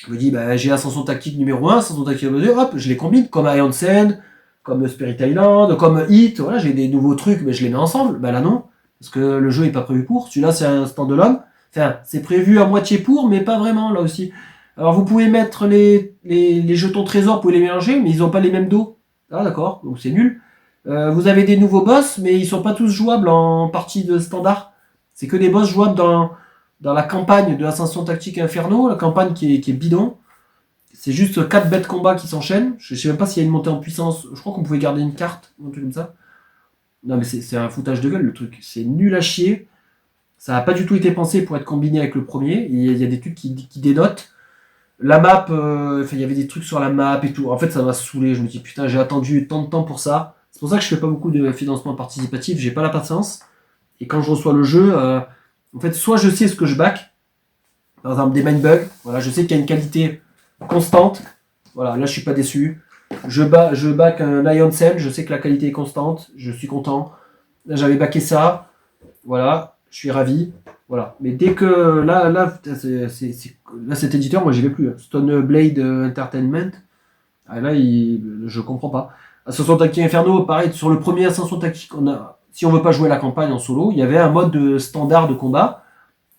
Je me dis, bah j'ai Ascension Tactique numéro 1, Ascension Tactique numéro 2, hop, je les combine, comme Iron Sand, comme Spirit Island, comme Hit, voilà, j'ai des nouveaux trucs, mais je les mets ensemble. Bah là non. Parce que le jeu n'est pas prévu pour. Celui-là, c'est un standalone. Enfin, c'est prévu à moitié pour, mais pas vraiment, là aussi. Alors, vous pouvez mettre les jetons trésors, vous pouvez les mélanger, mais ils n'ont pas les mêmes dos. Ah, d'accord, donc c'est nul. Vous avez des nouveaux boss, mais ils sont pas tous jouables en partie de standard. C'est que des boss jouables dans la campagne de Ascension Tactique Inferno, la campagne qui est bidon. C'est juste 4 bêtes combat qui s'enchaînent. Je sais même pas s'il y a une montée en puissance. Je crois qu'on pouvait garder une carte, un truc comme ça. Non mais c'est un foutage de gueule le truc, c'est nul à chier, ça n'a pas du tout été pensé pour être combiné avec le premier, il y a des trucs qui dénotent, la map, il y avait des trucs sur la map et tout, en fait ça m'a saoulé, je me dis putain j'ai attendu tant de temps pour ça, c'est pour ça que je fais pas beaucoup de financement participatif, j'ai pas la patience, et quand je reçois le jeu, en fait soit je sais ce que je back, par exemple des Mindbug, voilà, je sais qu'il y a une qualité constante, voilà, là je suis pas déçu. Je back un Iron Cell, je sais que la qualité est constante, je suis content. Là, j'avais backé ça, voilà, je suis ravi, voilà. Mais dès que là, cet éditeur, moi, j'y vais plus. Stone Blade Entertainment, là, je comprends pas. Ascension Tactique Inferno, pareil, sur le premier Ascension Tactique, si on veut pas jouer la campagne en solo, il y avait un mode de standard de combat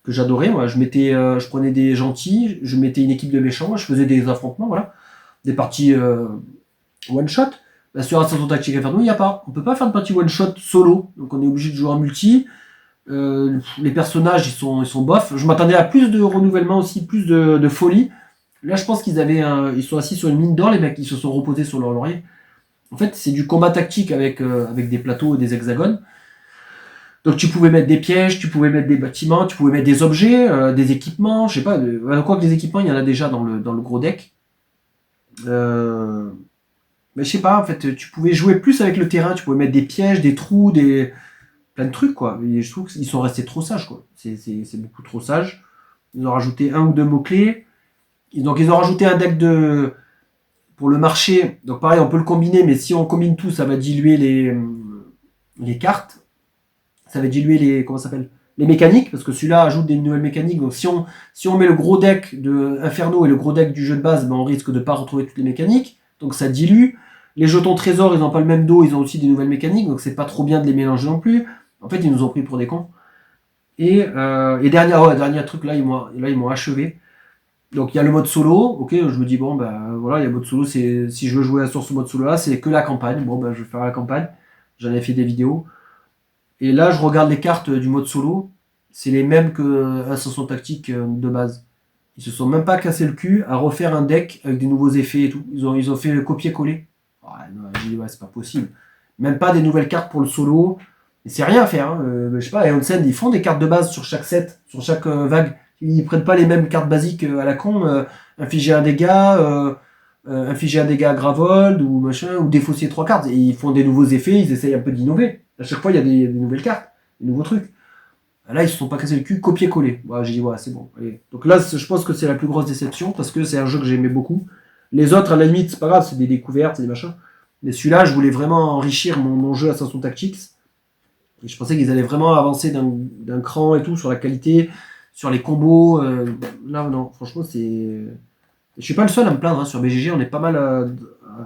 que j'adorais. Moi, je prenais des gentils, je mettais une équipe de méchants, je faisais des affrontements, voilà, des parties. One shot, sur Ascension Tactique Inferno, il n'y a pas. On peut pas faire de partie one shot solo, donc on est obligé de jouer en multi. Les personnages, ils sont bof. Je m'attendais à plus de renouvellement aussi, plus de folie. Là, je pense ils sont assis sur une mine d'or, les mecs, ils se sont reposés sur leur laurier. En fait, c'est du combat tactique avec des plateaux et des hexagones. Donc tu pouvais mettre des pièges, tu pouvais mettre des bâtiments, tu pouvais mettre des objets, des équipements, je sais pas. Quoi que des équipements, il y en a déjà dans le gros deck. Mais je sais pas, en fait, tu pouvais jouer plus avec le terrain, tu pouvais mettre des pièges, des trous, plein de trucs, quoi. Et je trouve qu'ils sont restés trop sages, quoi. C'est beaucoup trop sage. Ils ont rajouté 1 ou 2 mots-clés. Donc ils ont rajouté un deck pour le marché. Donc pareil, on peut le combiner, mais si on combine tout, ça va diluer les cartes. Ça va diluer les mécaniques, parce que celui-là ajoute des nouvelles mécaniques. Donc si on met le gros deck de Inferno et le gros deck du jeu de base, ben on risque de pas retrouver toutes les mécaniques. Donc ça dilue. Les jetons trésors, ils n'ont pas le même dos, ils ont aussi des nouvelles mécaniques, donc c'est pas trop bien de les mélanger non plus. En fait, ils nous ont pris pour des cons. Et dernier truc, là ils m'ont achevé. Donc il y a le mode solo, ok, je me dis bon ben voilà, il y a le mode solo, si je veux jouer sur ce mode solo là, c'est que la campagne. Bon ben je vais faire la campagne. J'en ai fait des vidéos. Et là je regarde les cartes du mode solo, c'est les mêmes que Ascension Tactique de base. Ils se sont même pas cassé le cul à refaire un deck avec des nouveaux effets et tout. Ils ont fait le copier-coller. J'ai dit, ouais, c'est pas possible. Même pas des nouvelles cartes pour le solo. Et c'est rien à faire. Hein. Je sais pas, Iron Sand, ils font des cartes de base sur chaque set, sur chaque vague. Ils prennent pas les mêmes cartes basiques à la con. Infliger un dégât, infliger un dégât à Gravold, ou machin, ou défausser 3 cartes. Et ils font des nouveaux effets, ils essayent un peu d'innover. À chaque fois, il y a des nouvelles cartes, des nouveaux trucs. Là, ils se sont pas cassés le cul, copier-coller. J'ai dit, ouais, c'est bon. Allez. Donc là, je pense que c'est la plus grosse déception parce que c'est un jeu que j'aimais beaucoup. Les autres, à la limite, c'est pas grave, c'est des découvertes, c'est des machins. Mais celui-là, je voulais vraiment enrichir mon jeu Assassin's Tactics. Et je pensais qu'ils allaient vraiment avancer d'un cran et tout sur la qualité, sur les combos. Là, non, franchement, c'est. Je suis pas le seul à me plaindre hein, sur BGG, on est pas mal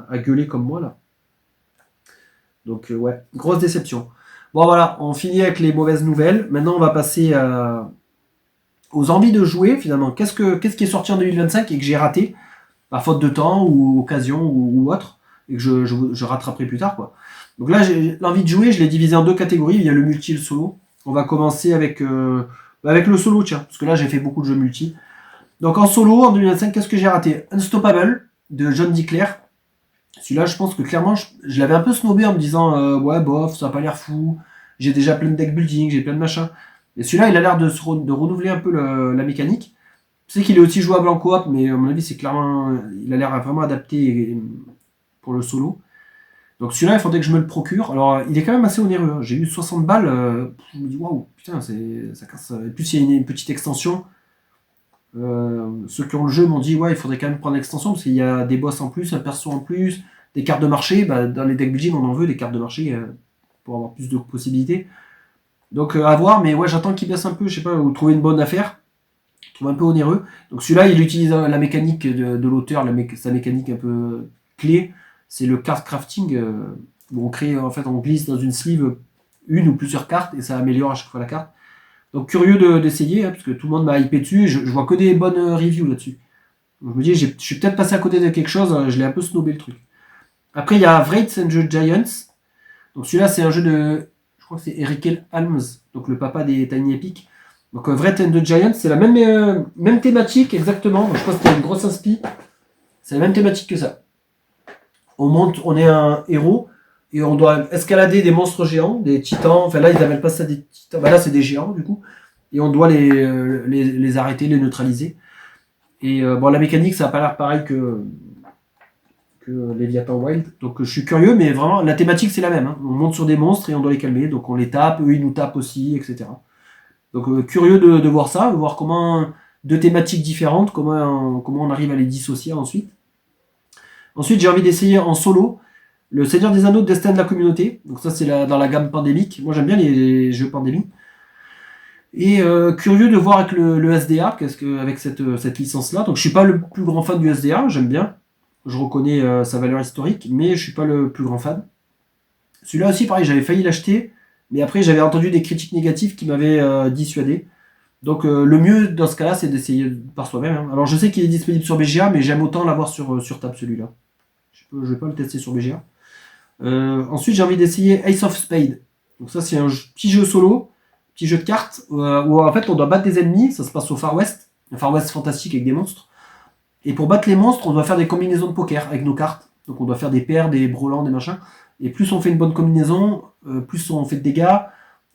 à gueuler comme moi là. Donc, ouais, grosse déception. Bon, voilà, on finit avec les mauvaises nouvelles. Maintenant, on va passer aux envies de jouer finalement. Qu'est-ce qui est sorti en 2025 et que j'ai raté, par faute de temps ou occasion ou autre, et que je rattraperai plus tard, quoi. Donc là, j'ai l'envie de jouer, je l'ai divisé en deux catégories. Il y a le multi et le solo. On va commencer avec le solo, tiens, parce que là, j'ai fait beaucoup de jeux multi. Donc en solo, en 2025, qu'est-ce que j'ai raté? Unstoppable, de John Declare. Celui-là, je pense que clairement, je l'avais un peu snobé en me disant ouais, bof, ça a pas l'air fou. J'ai déjà plein de deck building, j'ai plein de machins. Et celui-là, il a l'air de renouveler un peu la mécanique. Je sais qu'il est aussi jouable en coop, mais à mon avis, c'est clairement. Il a l'air vraiment adapté pour le solo. Donc celui-là, il faudrait que je me le procure. Alors, il est quand même assez onéreux. Hein. J'ai eu 60 balles. Je me dis, waouh, putain, ça casse. Et plus, il y a une petite extension. Ceux qui ont le jeu m'ont dit, ouais, il faudrait quand même prendre l'extension parce qu'il y a des boss en plus, un perso en plus, des cartes de marché. Dans les deck building, on en veut des cartes de marché pour avoir plus de possibilités. Donc, à voir, mais ouais, j'attends qu'il baisse un peu, je sais pas, ou trouver une bonne affaire. Je trouve un peu onéreux. Donc, celui-là, il utilise la mécanique de l'auteur, sa mécanique un peu clé. C'est le card crafting où on crée, en fait, on glisse dans une sleeve une ou plusieurs cartes et ça améliore à chaque fois la carte. Donc curieux d'essayer, parce que tout le monde m'a hypé dessus, et je vois que des bonnes reviews là-dessus. Donc je me dis, je suis peut-être passé à côté de quelque chose, je l'ai un peu snobé le truc. Après, il y a Wraiths and the Giants. Donc celui-là, c'est un jeu de, je crois que c'est Eric Alms, donc le papa des Tiny Epic. Donc Wraiths and the Giants, c'est la même thématique exactement. Donc, je pense qu'il y a une grosse inspi. C'est la même thématique que ça. On est un héros et on doit escalader des monstres géants, des titans. Enfin là, ils n'appellent pas ça des titans. Là, c'est des géants du coup. Et on doit les arrêter, les neutraliser. Et la mécanique, ça n'a pas l'air pareil que Leviathan Wild. Donc je suis curieux, mais vraiment, la thématique, c'est la même. Hein. On monte sur des monstres et on doit les calmer. Donc on les tape, eux, ils nous tapent aussi, etc. Donc curieux de voir ça, de voir comment deux thématiques différentes, comment on arrive à les dissocier ensuite. Ensuite, j'ai envie d'essayer en solo le Seigneur des Anneaux, Destin de la Communauté. Donc ça, c'est dans la gamme pandémique. Moi, j'aime bien les jeux pandémiques. Et curieux de voir avec le SDA, avec cette licence-là. Donc je suis pas le plus grand fan du SDA, j'aime bien. Je reconnais sa valeur historique, mais je suis pas le plus grand fan. Celui-là aussi, pareil, j'avais failli l'acheter, mais après j'avais entendu des critiques négatives qui m'avaient dissuadé. Donc le mieux dans ce cas-là, c'est d'essayer par soi-même. Hein. Alors je sais qu'il est disponible sur BGA, mais j'aime autant l'avoir sur table celui-là. Je vais pas le tester sur BGA. Ensuite, j'ai envie d'essayer Ace of Spades. Donc ça, c'est un petit jeu solo, petit jeu de cartes, où en fait on doit battre des ennemis, ça se passe au Far West, un Far West fantastique avec des monstres. Et pour battre les monstres, on doit faire des combinaisons de poker avec nos cartes. Donc on doit faire des paires, des brelans, des machins. Et plus on fait une bonne combinaison, plus on fait de dégâts.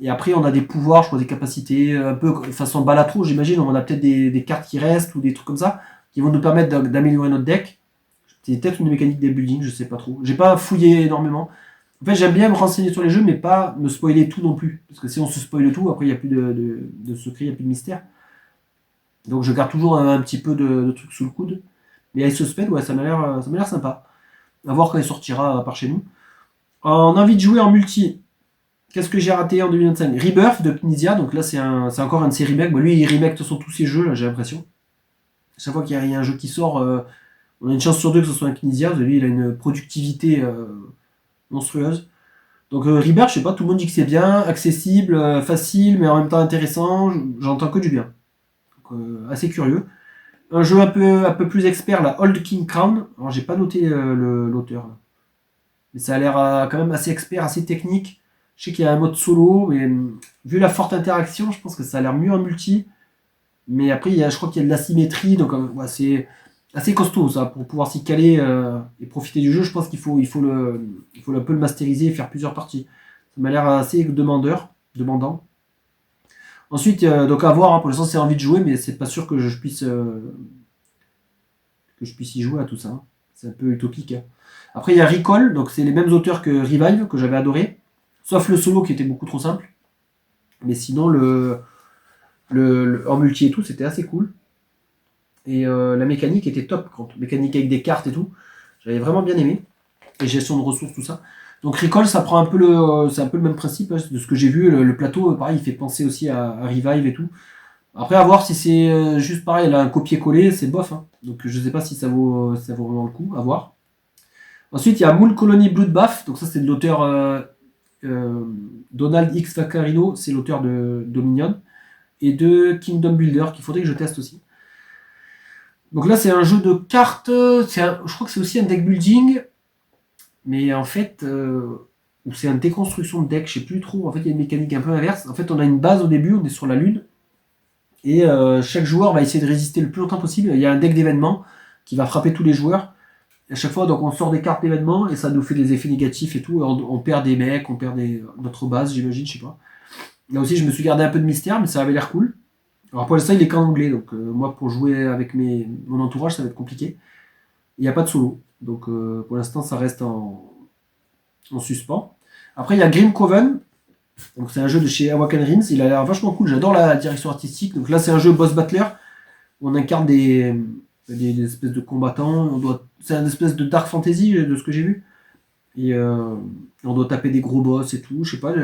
Et après on a des pouvoirs, je crois des capacités, un peu façon Balatro, j'imagine, on a peut-être des cartes qui restent ou des trucs comme ça, qui vont nous permettre d'améliorer notre deck. C'est peut-être une mécanique des buildings, je sais pas trop. J'ai pas fouillé énormément. En fait, j'aime bien me renseigner sur les jeux, mais pas me spoiler tout non plus. Parce que si on se spoile tout, après, il n'y a plus de secret, il n'y a plus de mystère. Donc, je garde toujours un petit peu de trucs sous le coude. Mais Ice Spade, ouais, ça m'a l'air sympa. À voir quand il sortira par chez nous. En envie de jouer en multi, qu'est-ce que j'ai raté en 2025? Rebirth de Knizia, donc là, c'est encore un de ses remakes. Bon, lui, il remake tous ses jeux, là, j'ai l'impression. Chaque fois qu'il y a un jeu qui sort, on a une chance sur deux que ce soit un Knizia. Lui, il a une productivité monstrueuse. Donc Rebirth, je sais pas, tout le monde dit que c'est bien, accessible, facile, mais en même temps intéressant. J'entends que du bien. Donc, assez curieux. Un jeu un peu plus expert, la Old King Crown. Alors j'ai pas noté l'auteur. Mais ça a l'air quand même assez expert, assez technique. Je sais qu'il y a un mode solo, mais vu la forte interaction, je pense que ça a l'air mieux en multi. Mais après, je crois qu'il y a de l'asymétrie, donc ouais, c'est assez costaud ça, pour pouvoir s'y caler et profiter du jeu. Je pense qu'il faut un peu le masteriser et faire plusieurs parties. Ça m'a l'air assez demandant. Ensuite, donc à voir, hein, pour l'instant c'est envie de jouer, mais c'est pas sûr que je puisse y jouer à tout ça. Hein. C'est un peu utopique. Hein. Après il y a Recall, donc c'est les mêmes auteurs que Revive, que j'avais adoré. Sauf le solo qui était beaucoup trop simple. Mais sinon, en multi et tout, c'était assez cool. Et la mécanique était top. Mécanique avec des cartes et tout. J'avais vraiment bien aimé. Et gestion de ressources, tout ça. Donc Recall, ça prend un peu c'est un peu le même principe de ce que j'ai vu. Le plateau, pareil, il fait penser aussi à Revive et tout. Après, à voir si c'est juste pareil, elle a un copier-coller, c'est bof. Hein. Donc je sais pas si ça vaut vraiment le coup, à voir. Ensuite, il y a Moon Colony Bloodbath. Donc ça, c'est de l'auteur Donald X Vaccarino, c'est l'auteur de Dominion. Et de Kingdom Builder, qu'il faudrait que je teste aussi. Donc là, c'est un jeu de cartes. Je crois que c'est aussi un deck building. Mais en fait, c'est une déconstruction de deck, je sais plus trop. En fait, il y a une mécanique un peu inverse. En fait, on a une base au début, on est sur la lune. Et chaque joueur va essayer de résister le plus longtemps possible. Il y a un deck d'événements qui va frapper tous les joueurs. Et à chaque fois, donc on sort des cartes d'événements et ça nous fait des effets négatifs et tout. On perd des mecs, on perd notre base, j'imagine, je sais pas. Là aussi, je me suis gardé un peu de mystère, mais ça avait l'air cool. Alors pour l'instant, il est qu'en anglais, donc moi, pour jouer avec mon entourage, ça va être compliqué. Il n'y a pas de solo. Donc pour l'instant, ça reste en suspens. Après, il y a Grim Coven. Donc c'est un jeu de chez Awaken Realms. Il a l'air vachement cool. J'adore la direction artistique. Donc là, c'est un jeu boss battler où on incarne des espèces de combattants. C'est un espèce de dark fantasy de ce que j'ai vu. Et on doit taper des gros boss et tout. Je sais pas.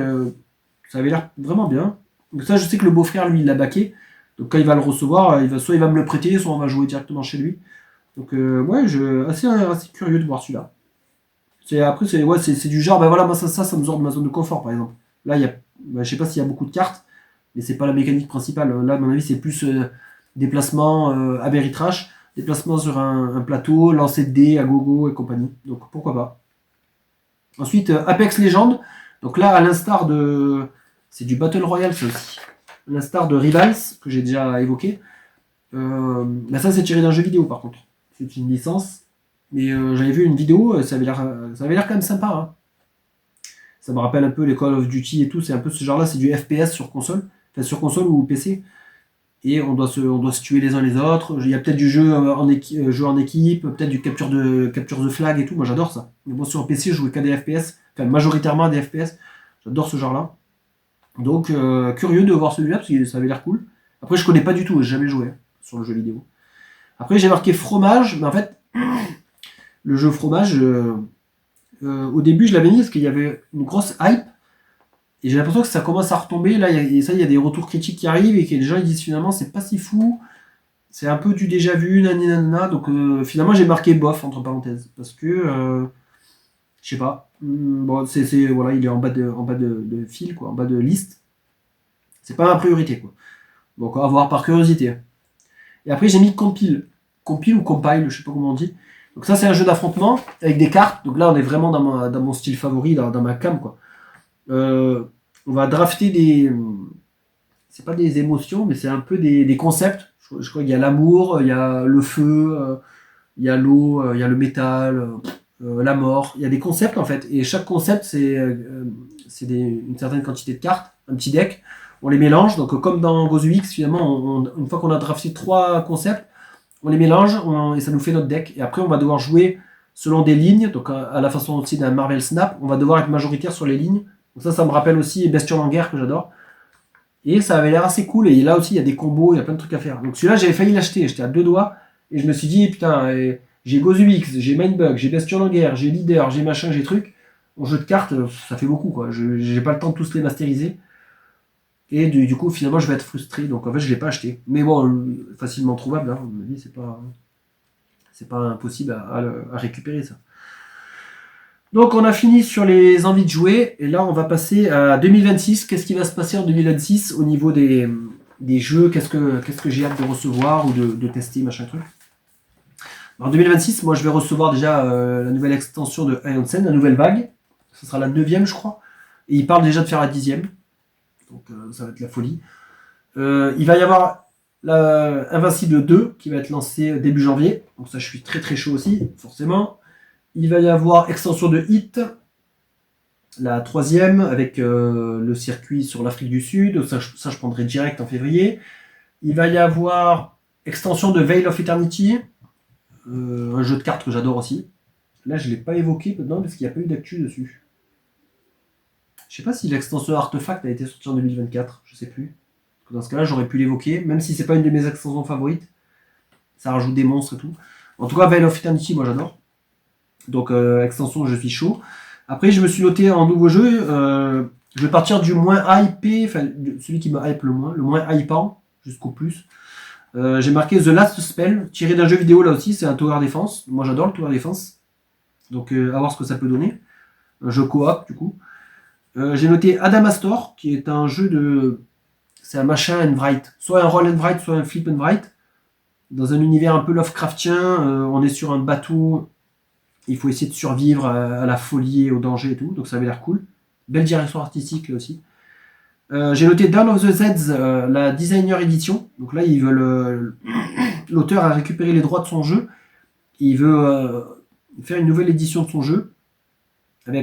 Ça avait l'air vraiment bien. Donc ça, je sais que le beau-frère, lui, il l'a baqué. Donc quand il va le recevoir, soit il va me le prêter, soit on va jouer directement chez lui. Donc ouais, assez curieux de voir celui-là. Après, c'est du genre, ben voilà, moi ça me sort de ma zone de confort, par exemple. Là, je sais pas s'il y a beaucoup de cartes, mais c'est pas la mécanique principale. Là, à mon avis, c'est plus déplacement Aberry-Trash, déplacement sur un plateau, lancer de dés à gogo et compagnie. Donc pourquoi pas. Ensuite, Apex Legends. Donc là, à l'instar de. C'est du Battle Royale, ça aussi. À l'instar de Rivals, que j'ai déjà évoqué. Là, ça, c'est tiré d'un jeu vidéo, par contre. C'est une licence. Mais j'avais vu une vidéo, ça avait l'air quand même sympa. Hein. Ça me rappelle un peu les Call of Duty et tout. C'est un peu ce genre-là, c'est du FPS sur console. Enfin, sur console ou PC. Et on doit se tuer les uns les autres. Il y a peut-être du jeu jeu en équipe, peut-être du capture de flag et tout. Moi, j'adore ça. Mais moi, sur PC, je jouais qu'à des FPS. Enfin, majoritairement des FPS. J'adore ce genre-là. Donc, curieux de voir celui-là, parce que ça avait l'air cool. Après, je connais pas du tout, j'ai jamais joué sur le jeu vidéo. Après, j'ai marqué fromage, mais en fait, le jeu fromage, au début, je l'avais mis parce qu'il y avait une grosse hype. Et j'ai l'impression que ça commence à retomber. Là, il y a des retours critiques qui arrivent et que les gens ils disent finalement, c'est pas si fou. C'est un peu du déjà vu, nanana. Donc, finalement, j'ai marqué bof, entre parenthèses. Parce que, je sais pas. Bon, voilà, il est en bas de fil, quoi, en bas de liste. C'est pas ma priorité, quoi. Donc, à voir par curiosité. Et après, j'ai mis compile. Compile ou compile, je sais pas comment on dit. Donc ça, c'est un jeu d'affrontement avec des cartes. Donc là, on est vraiment dans mon style favori, dans ma cam, quoi. On va drafter des... C'est pas des émotions, mais c'est un peu des concepts. Je crois qu'il y a l'amour, il y a le feu, il y a l'eau, il y a le métal, la mort. Il y a des concepts, en fait. Et chaque concept, c'est une certaine quantité de cartes, un petit deck. On les mélange. Donc comme dans GozuX, finalement, une fois qu'on a drafté 3 concepts, on les mélange et ça nous fait notre deck. Et après, on va devoir jouer selon des lignes. Donc, à la façon aussi d'un Marvel Snap, on va devoir être majoritaire sur les lignes. Donc, ça me rappelle aussi Bestioles en guerre que j'adore. Et ça avait l'air assez cool. Et là aussi, il y a des combos, il y a plein de trucs à faire. Donc, celui-là, j'avais failli l'acheter. J'étais à 2 doigts. Et je me suis dit, putain, j'ai GozuX, j'ai Mindbug, j'ai Bestioles en guerre, j'ai Leader, j'ai machin, j'ai truc. En jeu de cartes, ça fait beaucoup, quoi. J'ai pas le temps de tous les masteriser. Et du coup, finalement, je vais être frustré. Donc, en fait, je l'ai pas acheté. Mais bon, facilement trouvable. Hein. À mon avis, c'est pas impossible à récupérer, ça. Donc, on a fini sur les envies de jouer. Et là, on va passer à 2026. Qu'est-ce qui va se passer en 2026 au niveau des jeux? Qu'est-ce que j'ai hâte de recevoir ou de tester, machin truc. En 2026, moi, je vais recevoir déjà la nouvelle extension de Iron Sen, la nouvelle vague. Ce sera la 9e, je crois. Et il parle déjà de faire la 10e. Donc ça va être la folie. Il va y avoir Invincible 2 qui va être lancé début janvier. Donc ça, je suis très très chaud aussi, forcément. Il va y avoir extension de Hit, la 3e, avec le circuit sur l'Afrique du Sud. Ça, je prendrai direct en février. Il va y avoir extension de Veil of Eternity, un jeu de cartes que j'adore aussi. Là, je ne l'ai pas évoqué maintenant parce qu'il n'y a pas eu d'actu dessus. Je sais pas si l'extension Artefact a été sortie en 2024, je sais plus. Dans ce cas-là, j'aurais pu l'évoquer, même si c'est pas une de mes extensions favorites. Ça rajoute des monstres et tout. En tout cas, Veil of Eternity, moi j'adore. Donc, extension, je suis chaud. Après, je me suis noté en nouveau jeu. Je vais partir du moins hypé, enfin, celui qui me hype le moins hypant, jusqu'au plus. J'ai marqué The Last Spell, tiré d'un jeu vidéo là aussi, c'est un Tower Defense. Moi j'adore le Tower Defense. Donc, à voir ce que ça peut donner. Un jeu coop, du coup. J'ai noté Adamastor, qui est un jeu de. C'est un machin and write. Soit un roll and write, soit un flip and write. Dans un univers un peu Lovecraftien, on est sur un bateau. Il faut essayer de survivre à la folie et au danger et tout. Donc ça avait l'air cool. Belle direction artistique là aussi. J'ai noté Dawn of the Zeds, la designer édition. Donc là, ils veulent. L'auteur a récupéré les droits de son jeu. Il veut faire une nouvelle édition de son jeu.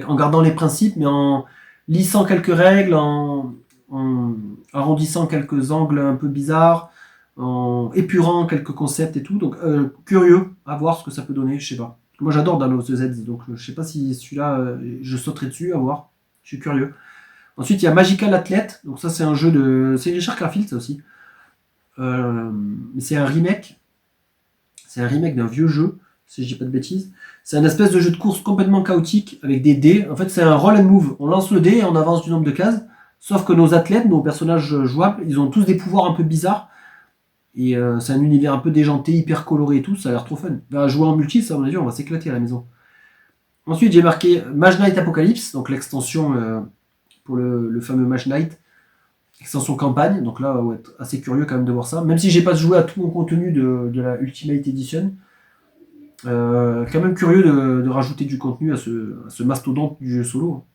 En gardant les principes, mais en lissant quelques règles, en arrondissant quelques angles un peu bizarres, en épurant quelques concepts et tout. Donc curieux à voir ce que ça peut donner, je sais pas. Moi j'adore Dawn of the Z, donc je sais pas si celui-là je sauterai dessus, à voir. Je suis curieux. Ensuite il y a Magical Athlete, donc ça c'est un jeu de. C'est Richard Garfield ça aussi. C'est un remake. C'est un remake d'un vieux jeu, si je dis pas de bêtises. C'est un espèce de jeu de course complètement chaotique avec des dés. En fait, c'est un roll and move. On lance le dé et on avance du nombre de cases. Sauf que nos athlètes, nos personnages jouables, ils ont tous des pouvoirs un peu bizarres. Et c'est un univers un peu déjanté, hyper coloré et tout. Ça a l'air trop fun. Ben, jouer en multi, ça, à mon avis, on va s'éclater à la maison. Ensuite, j'ai marqué Mage Knight Apocalypse, donc l'extension pour le fameux Mage Knight. Extension campagne. Donc là, on va être assez curieux quand même de voir ça. Même si j'ai pas joué à tout mon contenu de la Ultimate Edition. Quand même curieux de rajouter du contenu à ce mastodonte du jeu solo.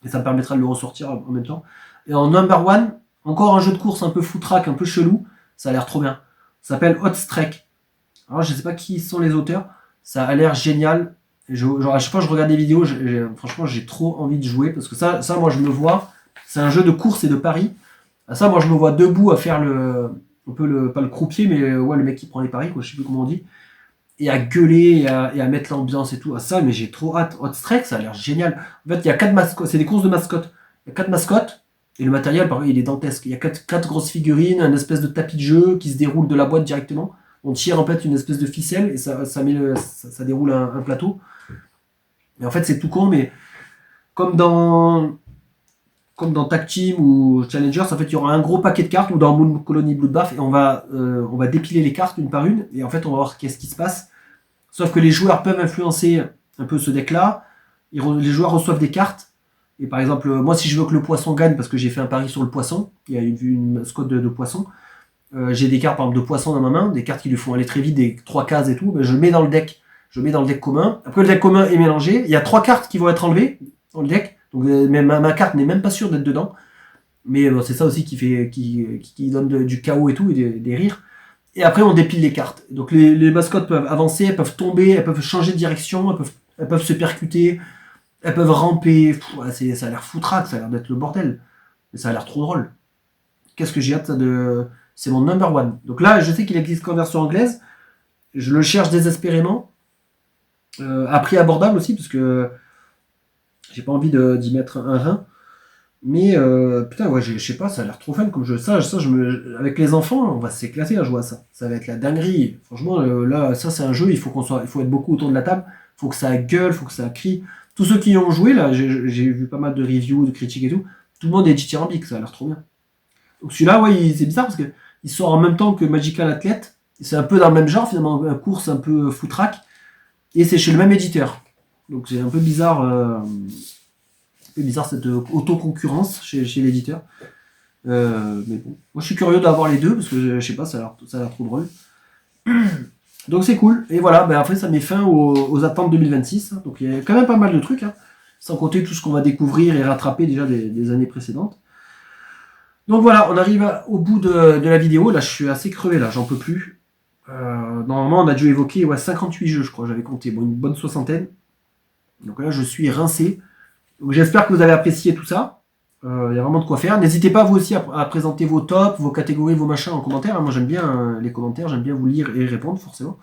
Et ça me permettra de le ressortir en même temps. Et en number one, encore un jeu de course un peu footrack, un peu chelou. Ça a l'air trop bien. Ça s'appelle Hot Streak. Alors je sais pas qui sont les auteurs. Ça a l'air génial. Et genre à chaque fois que je regarde des vidéos, franchement j'ai trop envie de jouer. Parce que ça moi je me vois. C'est un jeu de course et de paris. Ça moi je me vois debout à faire pas le croupier, mais ouais, le mec qui prend les paris, quoi, je sais plus comment on dit. Et à gueuler et à mettre l'ambiance et tout. À ça, mais j'ai trop hâte. Hot Streak, ça a l'air génial. En fait, il y a 4 mascottes. C'est des courses de mascottes. Il y a 4 mascottes. Et le matériel, pareil, il est dantesque. Il y a 4 grosses figurines, un espèce de tapis de jeu qui se déroule de la boîte directement. On tire en fait une espèce de ficelle et ça déroule un plateau. Et en fait, c'est tout con, mais comme dans Tag Team ou Challengers, en fait, il y aura un gros paquet de cartes, ou dans Moon Colony Bloodbath, et on va dépiler les cartes une par une, et en fait, on va voir qu'est-ce qui se passe. Sauf que les joueurs peuvent influencer un peu ce deck-là. Les joueurs reçoivent des cartes. Et par exemple, moi, si je veux que le poisson gagne, parce que j'ai fait un pari sur le poisson, il y a une mascotte de poisson, j'ai des cartes, par exemple, de poisson dans ma main, des cartes qui lui font aller très vite, des 3 cases et tout, ben, je mets dans le deck. Je mets dans le deck commun. Après, le deck commun est mélangé. Il y a 3 cartes qui vont être enlevées dans le deck. Donc ma carte n'est même pas sûre d'être dedans. Mais c'est ça aussi qui donne du chaos et tout, et des rires. Et après, on dépile les cartes. Donc les mascottes peuvent avancer, elles peuvent tomber, elles peuvent changer de direction, elles peuvent se percuter, elles peuvent ramper. Ça a l'air foutraque, ça a l'air d'être le bordel. Mais ça a l'air trop drôle. Qu'est-ce que j'ai hâte de... C'est mon number one. Donc là, je sais qu'il existe qu'en version anglaise. Je le cherche désespérément. À prix abordable aussi, parce que j'ai pas envie d'y mettre un rein. Mais putain, ouais, je sais pas, ça a l'air trop fun comme jeu. Avec les enfants, on va s'éclater à jouer à ça. Ça va être la dinguerie. Franchement, là, ça c'est un jeu, il faut être beaucoup autour de la table. Il faut que ça gueule, il faut que ça crie. Tous ceux qui y ont joué, là, j'ai vu pas mal de reviews, de critiques et tout. Tout le monde est dithyrambique, ça a l'air trop bien. Donc celui-là, ouais, c'est bizarre parce que il sort en même temps que Magical Athlete. C'est un peu dans le même genre, finalement, une course un peu footrack. Et c'est chez le même éditeur. Donc c'est un peu bizarre. Cette autoconcurrence chez l'éditeur. Mais bon. Moi je suis curieux d'avoir les deux parce que je sais pas, ça a l'air trop drôle. Donc c'est cool. Et voilà, ben après ça met fin aux attentes 2026. Donc il y a quand même pas mal de trucs. Hein, sans compter tout ce qu'on va découvrir et rattraper déjà des années précédentes. Donc voilà, on arrive au bout de la vidéo. Là je suis assez crevé, là, j'en peux plus. Normalement on a dû évoquer 58 jeux, je crois, j'avais compté. Bon, une bonne soixantaine. Donc là je suis rincé. Donc j'espère que vous avez apprécié tout ça. Il y a vraiment de quoi faire. N'hésitez pas vous aussi à présenter vos tops, vos catégories, vos machins en commentaire. Moi j'aime bien les commentaires, j'aime bien vous lire et répondre forcément.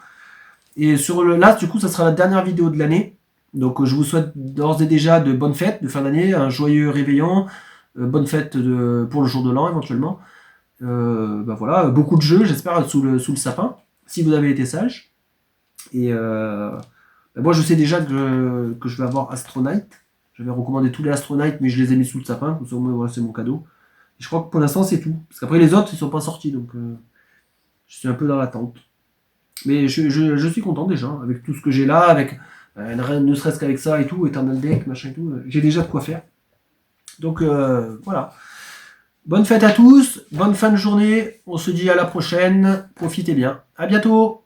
Et là du coup ça sera la dernière vidéo de l'année. Donc je vous souhaite d'ores et déjà de bonnes fêtes de fin d'année, un joyeux réveillon, bonne fête pour le jour de l'an éventuellement. Bah voilà, beaucoup de jeux, j'espère, sous le sapin, si vous avez été sage. Et bah moi je sais déjà que je vais avoir Astronite. J'avais recommandé tous les Astronite, mais je les ai mis sous le sapin, comme ça au moins voilà, c'est mon cadeau. Et je crois que pour l'instant c'est tout. Parce qu'après les autres ils sont pas sortis, donc je suis un peu dans l'attente. Mais je suis content déjà, avec tout ce que j'ai là, avec ne serait-ce qu'avec ça et tout, Eternal Deck, machin et tout, j'ai déjà de quoi faire. Donc voilà. Bonne fête à tous, bonne fin de journée, on se dit à la prochaine, profitez bien. À bientôt.